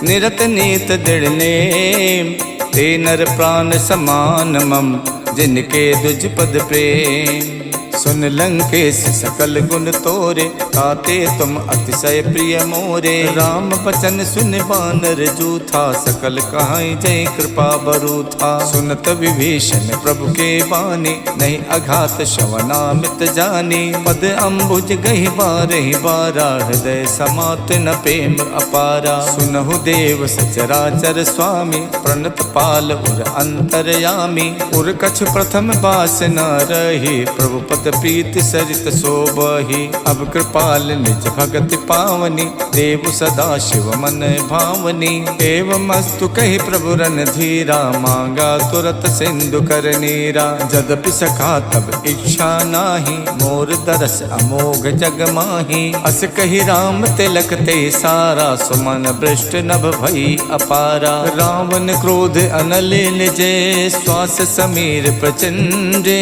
निरत नीत दृढ़ नेम। ते नर प्राण समान मम, जिनके दुज पद प्रेम। सुन लंकेश सकल गुण तोरे, ताते तुम अतिशय प्रिय मोरे। राम बचन सुन बानर जूथा, सकल कहाई जय कृपा बरूथा। सुनत विभीषण प्रभु के बानी, नहीं अघात श्रवणामित जानी। पद अम्बुज गहि बारहि बारा, हृदय समात न प्रेम अपारा। सुनहु देव सचराचर स्वामी, प्रणत पाल उर अंतरयामी। उर कछ प्रथम बास न रही, प्रभु पद प्रीति सरित शोभहि। अब कृपाल निज भगति पावनी, देव सदा शिव मन भावनी। एवं मस्तु कहि प्रभु रन धीरा, मांगा तुरत सिंधु कर नीरा। जदपि सखा तब इच्छा नाही, मोर दरस अमोघ जग माही। अस कहि राम तिलक ते सारा, सुमन भ्रष्ट नभ भई अपारा। रावण क्रोध अनल निजे, श्वास समीर प्रचंडे।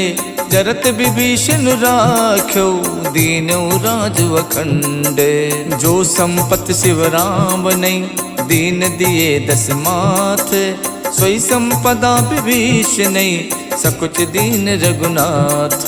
जरत विभीषण राख्यो दीनो राज अखंड। जो संपत शिव राम नहीं दीन दिए दस माथ, सोई संपदा विभीषण नहीं सकुच दीन रघुनाथ।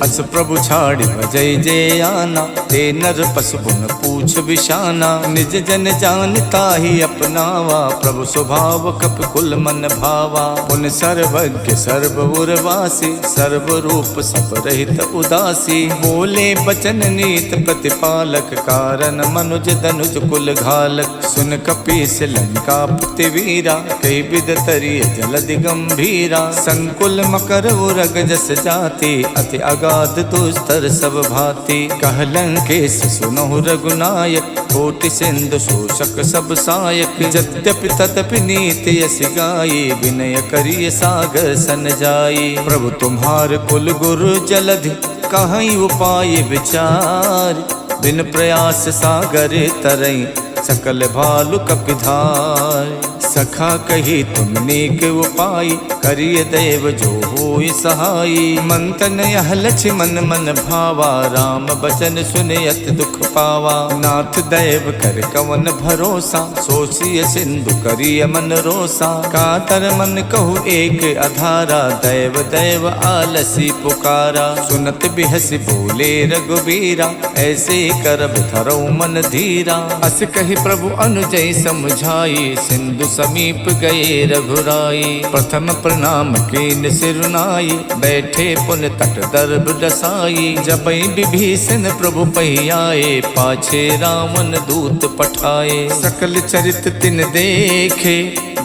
अस प्रभु छाड़ भजय जय आना, ते नर पशु पुन पूछ बिशाना। निज जन जानता ही अपनावा, प्रभु स्वभाव कप कुल मन भावा। पुन सर्वज्ञ सर्व उर्वासी, सर्व रूप सब रहित उदासी। बोले बचन नीत प्रतिपालक, कारण मनुज धनुज कुल घालक। सुन कपीस लंका पुति वीरा, कई विद तरिय जलधि गंभीरा। संकुल मकर उरग जस जाति, अति अगाध दुस्तर सब भांति। कह लंकेश सुनहु रघुनायक, कोटि सिंधु शोषक सब सायक। यद्यपि तदपि नीति यस गाई, विनय करिय सागर सन जाई। प्रभु तुम्हार कुल गुरु जलधि, कहीं उपाय विचार। बिन प्रयास सागर तरई, सकल भालु कपिधार। सखा कही तुम नेक उपाय, करिय देव जो होय सहाय। मंतन यह लक्ष्मण मन भावा, राम बचन सुनयत दुख पावा। नाथ दैव कर कवन भरोसा, सोचिय सिंधु करिय मन रोसा। कातर मन कहु एक अधारा, दैव दैव आलसी पुकारा। सुनत बिहसी बोले रघुबीरा, ऐसे करब धरौ मन धीरा। अस कही प्रभु अनुजय समझाई, सिंधु समीप गए रघुराई। प्रथम प्रणाम कीन सिरुनाई, बैठे पुन तट दर्भ डसाई। जबई विभीषण प्रभु पहियाए, पाछे रावण दूत पठाए। सकल चरित तिन देखे,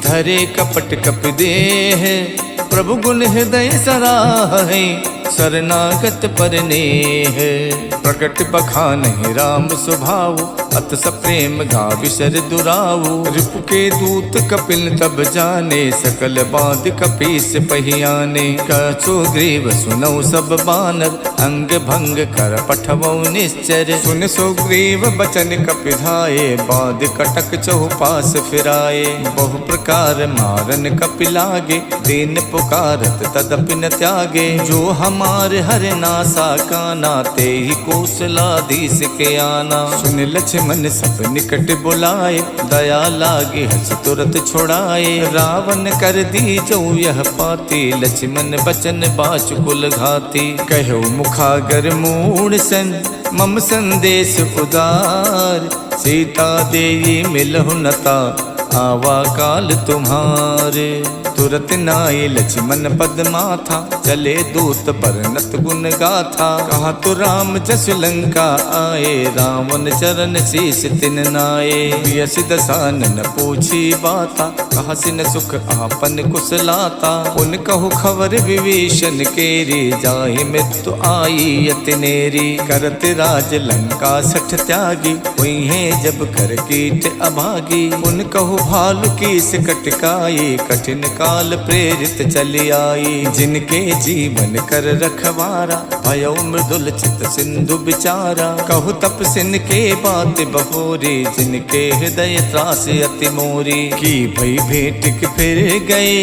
धरे कपट कपि देह। प्रभु गुण हृदय सराहे, शरणागत पर नेह। प्रकट बखानहि राम स्वभाव, अत सप्रेम गाविशर दुराऊ। रिपु के दूत कपिल तब जाने, सकल बाध कपीस पहियाने। कछु ग्रीव सुनौ सब बानर, अंग भंग कर पठवौ निश्चर। सुन सुग्रीव बचन कपिधाये, बाध कटक चहुपास फिराए। बहु प्रकार मारन कपिलागे, दीन पुकारत तदपि न त्यागे। जो हमार हर नासा काना, ते ही कौशलाधीश के आना। सुन लक्ष्मण सब निकट बुलाए, दया लागे हंस तुरत छुड़ाए। रावण कर दी जो यह पाती, लक्ष्मण बचन बाचुकुल घाती। कहो मुखागर मूढ़ सन, मम संदेश उदार। सीता देई मिलहु नता, आवा काल तुम्हारे। तुरत नाई लक्ष्मण पद माथा, चले दूत परनत गुण गाथा। कहा तो राम जस लंका आए, रावण चरण शीस तिन नाये। यस दसानन पूछी बाता, कहा सिन सुख आपन कुशलाता। उन कहु खबर विभीषण केरी, जाहि मृत्यु आई अतिनेरी। करत राज लंका सठ त्यागी, हुई जब कर कीट अभागी। उन कहु भालु कीस कटकाई, कठिन काल प्रेरित चली आई। जिनके जीवन कर रखवारा, भयो मृदुल चित सिंधु बिचारा। कहु तप सिन के बात बहोरी, जिनके हृदय त्रास अति मोरी। की भई भेंट के फिर गए,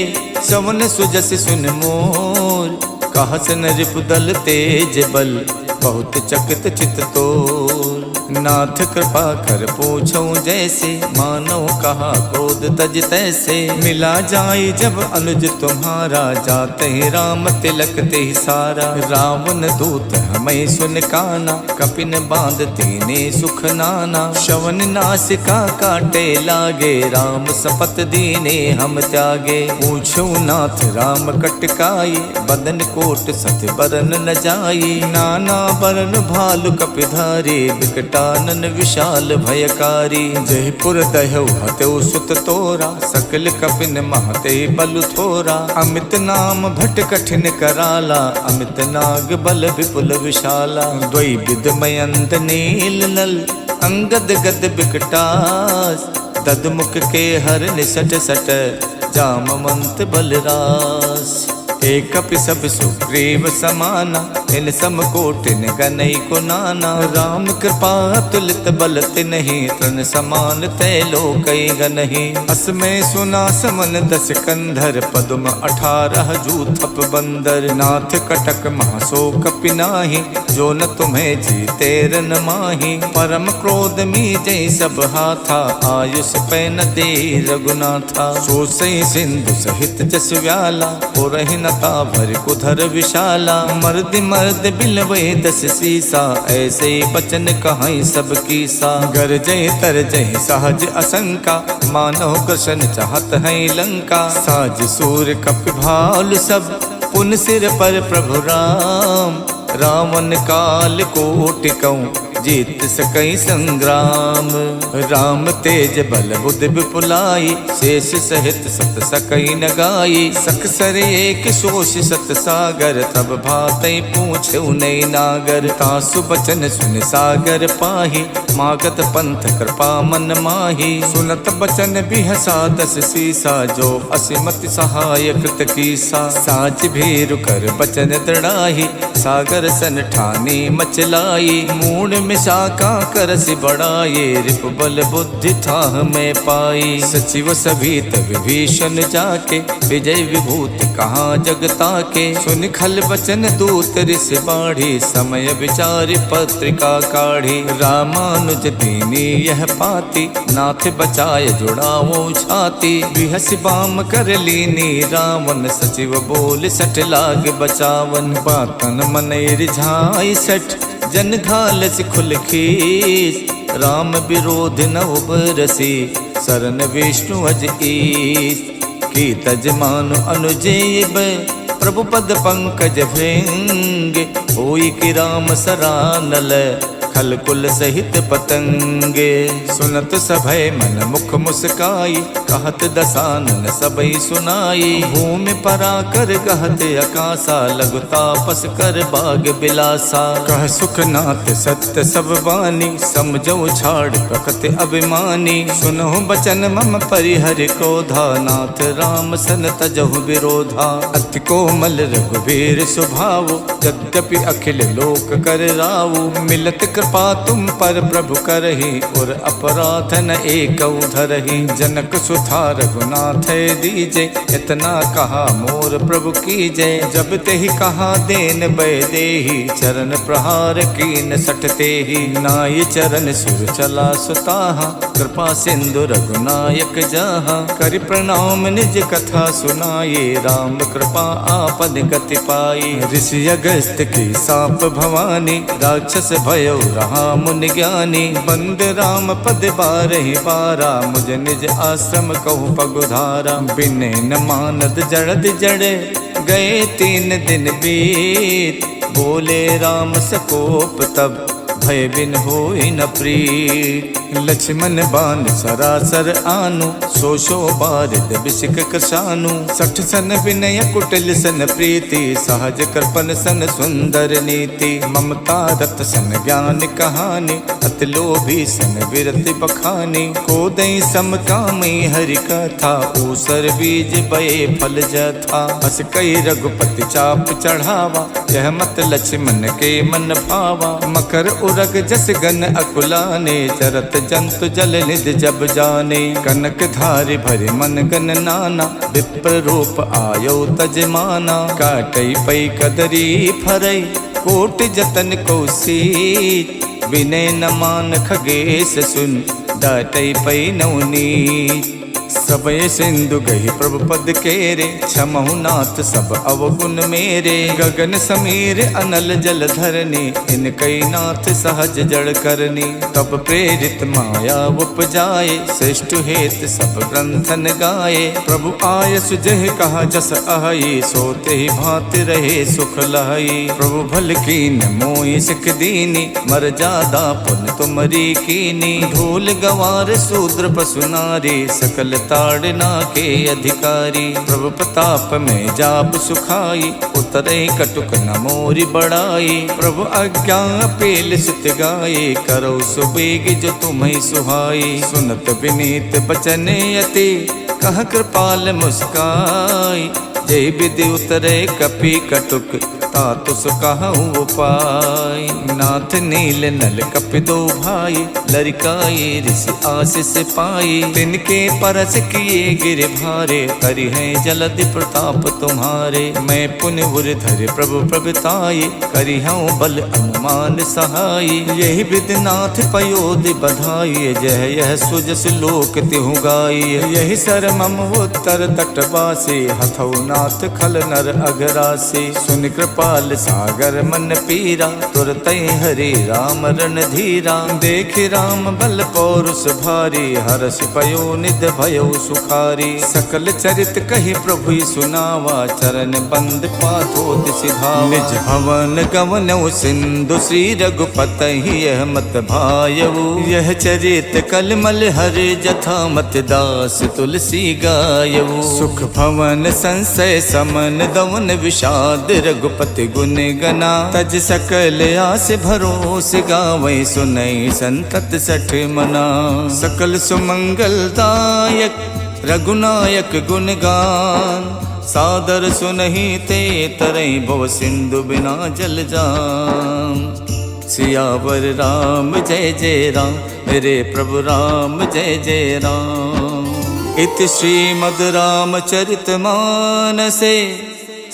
सवन सुजस सुन मोर। कहस न रिपुदल तेज बल, बहुत चकित चित तोर। नाथ कृपा कर पूछो जैसे, मानो कहा क्रोध तज तैसे। मिला जाए जब अनुज तुम्हारा, जाते ही राम तिलक ते सारा। रावण दूत हमें सुन काना, कपिन बांध तीने सुख नाना। शवन नासिका काटे लागे, राम सपत दीने हम त्यागे। पूछो नाथ राम कटकाई, बदन कोट सत बरन न जाई। नाना बरन भालु कपिधारी, विकटानन विशाल भयकारी। जयपुर दह्यौ हत्यौ सुत तोरा, सकल कपिन महते बलु थोरा। अमित नाम भट कठिन कराला, अमित नाग बल विपुल विशाला। द्वै विद मयंत नील नल, अंगद गद विकटास। ददमुख के हर निसट सट, जामवंत बलरास। एक कपि सब सुग्रीव समाना, इन समकोटिन गनई को नाना। राम कृपा अतुलित बल तिन्हि, तृण समान तै लोकई गनहि। असमय सुना समन 10 कंधर, पद्म 18 जूथप बंदर। नाथ कटक महासो कपि नाही, जो न तुम्हें जीते रन माही। परम क्रोध मीजै सब हाथा, आयुष पै न दे रघुनाथा। सो सई सिंधु सहित जस व्याला, पुरहि नता भर कुधर विशाला। मर्द मर्द बिलवै 10 सीसा, ऐसे बचन कहाई सब कीसा। गरजय तरजय सहज असंका, मानव कृष्ण चाहत है लंका। साज सूर कपि भाल सब, पुन सिर पर प्रभु राम। रावण काल कोटि कहूँ, जीत सकई संग्राम। राम तेज बल बुद्धि विपुलाई, शेष सहित सत सकई न गाई। सकसर एक शोष सत सागर, तब भातई पूछे नई नागर। तासु बचन सुन सागर पाही, मागत पंथ कृपा मन माही। सुनत बचन बिहसा 10 सीसा, जो असिमति सहाय कृत कीसा। साज भीरु कर बचन दृढ़ाही, सागर सन ठानी मचलाई। मूड शाखा करसि बढ़ाए, रिप बल बुद्धि थाह में पाई। सचिव सभीत विभीषण जाके, विजय विभूति कहाँ जगता के। सुन खल बचन दूत ऋष बाढ़ी, समय विचार पत्रिका काढ़ी। रामानुज दीनी यह पाती, नाथ बचाए जुड़ावो छाती। बिहस बाम कर लीनी रावण, सचिव बोल सठ लाग बचावन। बातन मन रिझाई सठ, जन घालस खुल खीस। राम विरोध न उबरसी, शरण विष्णु अज ईस। की तजमान अनुजेब, प्रभु पद पंकज भृंग। होई कि राम सरानल, खल कुल सहित पतंगे। सुनत सभय मन मुख मुस्काई, कहत दसानन सबई सुनाई। भूमि परा कर कहत अकासा, लघु तापस कर बाग बिलासा। कह सुखनाथ सत्य सब बानी, समझो छाड़ प्रकृति अभिमानी। सुनहु बचन मम परिहर क्रोधा, नाथ राम सन तजहु विरोधा। अति कोमल रघुबीर स्वभाव, यद्यपि अखिल लोक कर राव। मिलत कृपा तुम पर प्रभु करहि, और अपराध न एक धरहि। जनक सुथा रघुनाथ दीजे, इतना कहा मोर प्रभु कीजे। जब तेहि कहा देन बै देहि, चरण प्रहार कीन सठते ही। नाई चरण सुर चला सुताहा, कृपा सिंधु रघुनायक जाहा। करि प्रणाम निज कथा सुनाये, राम कृपा आपन गति पाई। ऋषि अगस्त की साप भवानी, राक्षस भयो रहा मुनि ज्ञानी। बंद राम पद बारहि बारा, मुझ निज आश्रम कहूँ पगुधारा। बिने न मानद जड़द जड़े, गए 3 दिन बीत। बोले राम सकोप तब, भय बिन होई न प्रीत। लक्ष्मण बान सरासर आनु, सो बारिद बिसिक कृशानु। 60 सन विनय कुटिल सन प्रीति, सहज कृपन सन सुंदर नीति। ममता रत सन ज्ञान कहानी, अति लोभी सन विरति बखानी। कोदई सम कामई हरि कथा, ऊसर बीज बये फल जथा। अस कई रघुपति चाप चढ़ावा, यह मत लक्ष्मण के मन भावा। मकर उरग जस गन अकुलाने, चरत जंतु जल निध जब जाने। कनक धारि भरि मन गन नाना, विप्र रूप आयो तजमाना। काटई पई कदरी फरई, कोट जतन कौशीत। विनय न मान खगेश सुन, डाटई पई नवनीत। सबय सिंधु गही प्रभु पद केरे, क्षमहु नाथ सब अवगुण मेरे। गगन समीर अनल जल धरनी, इनकई नाथ सहज जड़ करनी। तब प्रेरित माया उपजाए, श्रेष्ठ हेत सब ग्रंथन गाए। प्रभु आय सुजह कहा जस अहई, सोते ही भांति रहे सुख लहई। प्रभु भल कीन मोहि सिख दीनी, मर जादा पुन तुमरी कीनी। ढोल गवार शूद्र पशु नारी, सकल ताड़ना के अधिकारी। प्रभु प्रताप में जाप सुखाई, उतरे कटुक न मोरी बढ़ाई। प्रभु आज्ञा पेल सुत गाये, करो सुबेग जो तुम्हें सुहाई। सुनत विनीत बचन अति, कह कृपाल मुस्काई। जय विधि उतरे कपि कटुक तातुस कहूँ उपाय। नाथ नील नल कपि दो भाई लरिकाए ऋषि आशीष पाई। तिनके परस किए गिर भारे करि है जलधि प्रताप तुम्हारे। मैं पुण्य धर प्रभु प्रभुताये करि हूँ बल अनुमान सहाय। यही विधिनाथ पयोधि बधाई जय यह सुजस लोक तिहु गाई। यही सर मम उत्तर तटवासी हथौ नाथ खल नर अगरासी। सुन कृपाल सागर मन पीरा तुरत हरि राम रण धीरा। देख राम बल पौरुष भारी हरष पयो निध भयो सुखारी। सकल चरित कही प्रभु सुनावा चरण बंद पाथोत सिधावा। निज भवन गवनौ सिंधु श्री रघुपत यह मत भायऊ। यह चरित कलमल हरि जथा मत दास तुलसी गायऊ। सुख भवन संशय समन दवन विषाद रघुपति गुण गना। तज सकल आस भरोस गावै सुनई संतत सठ मना। सकल सुमंगल दायक रघुनायक गुणगान। सादर सुनहि ते तरई भव सिंधु बिना जल जाम। सियावर राम जय जय राम मेरे प्रभु राम जय जय राम। इति श्रीमद् रामचरित मानसे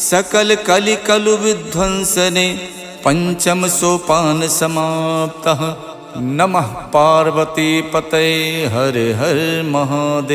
सकल कलि कलु विध्वंसने पंचम सोपान समाप्तः। नमः पार्वती पतये हर हर महादेव।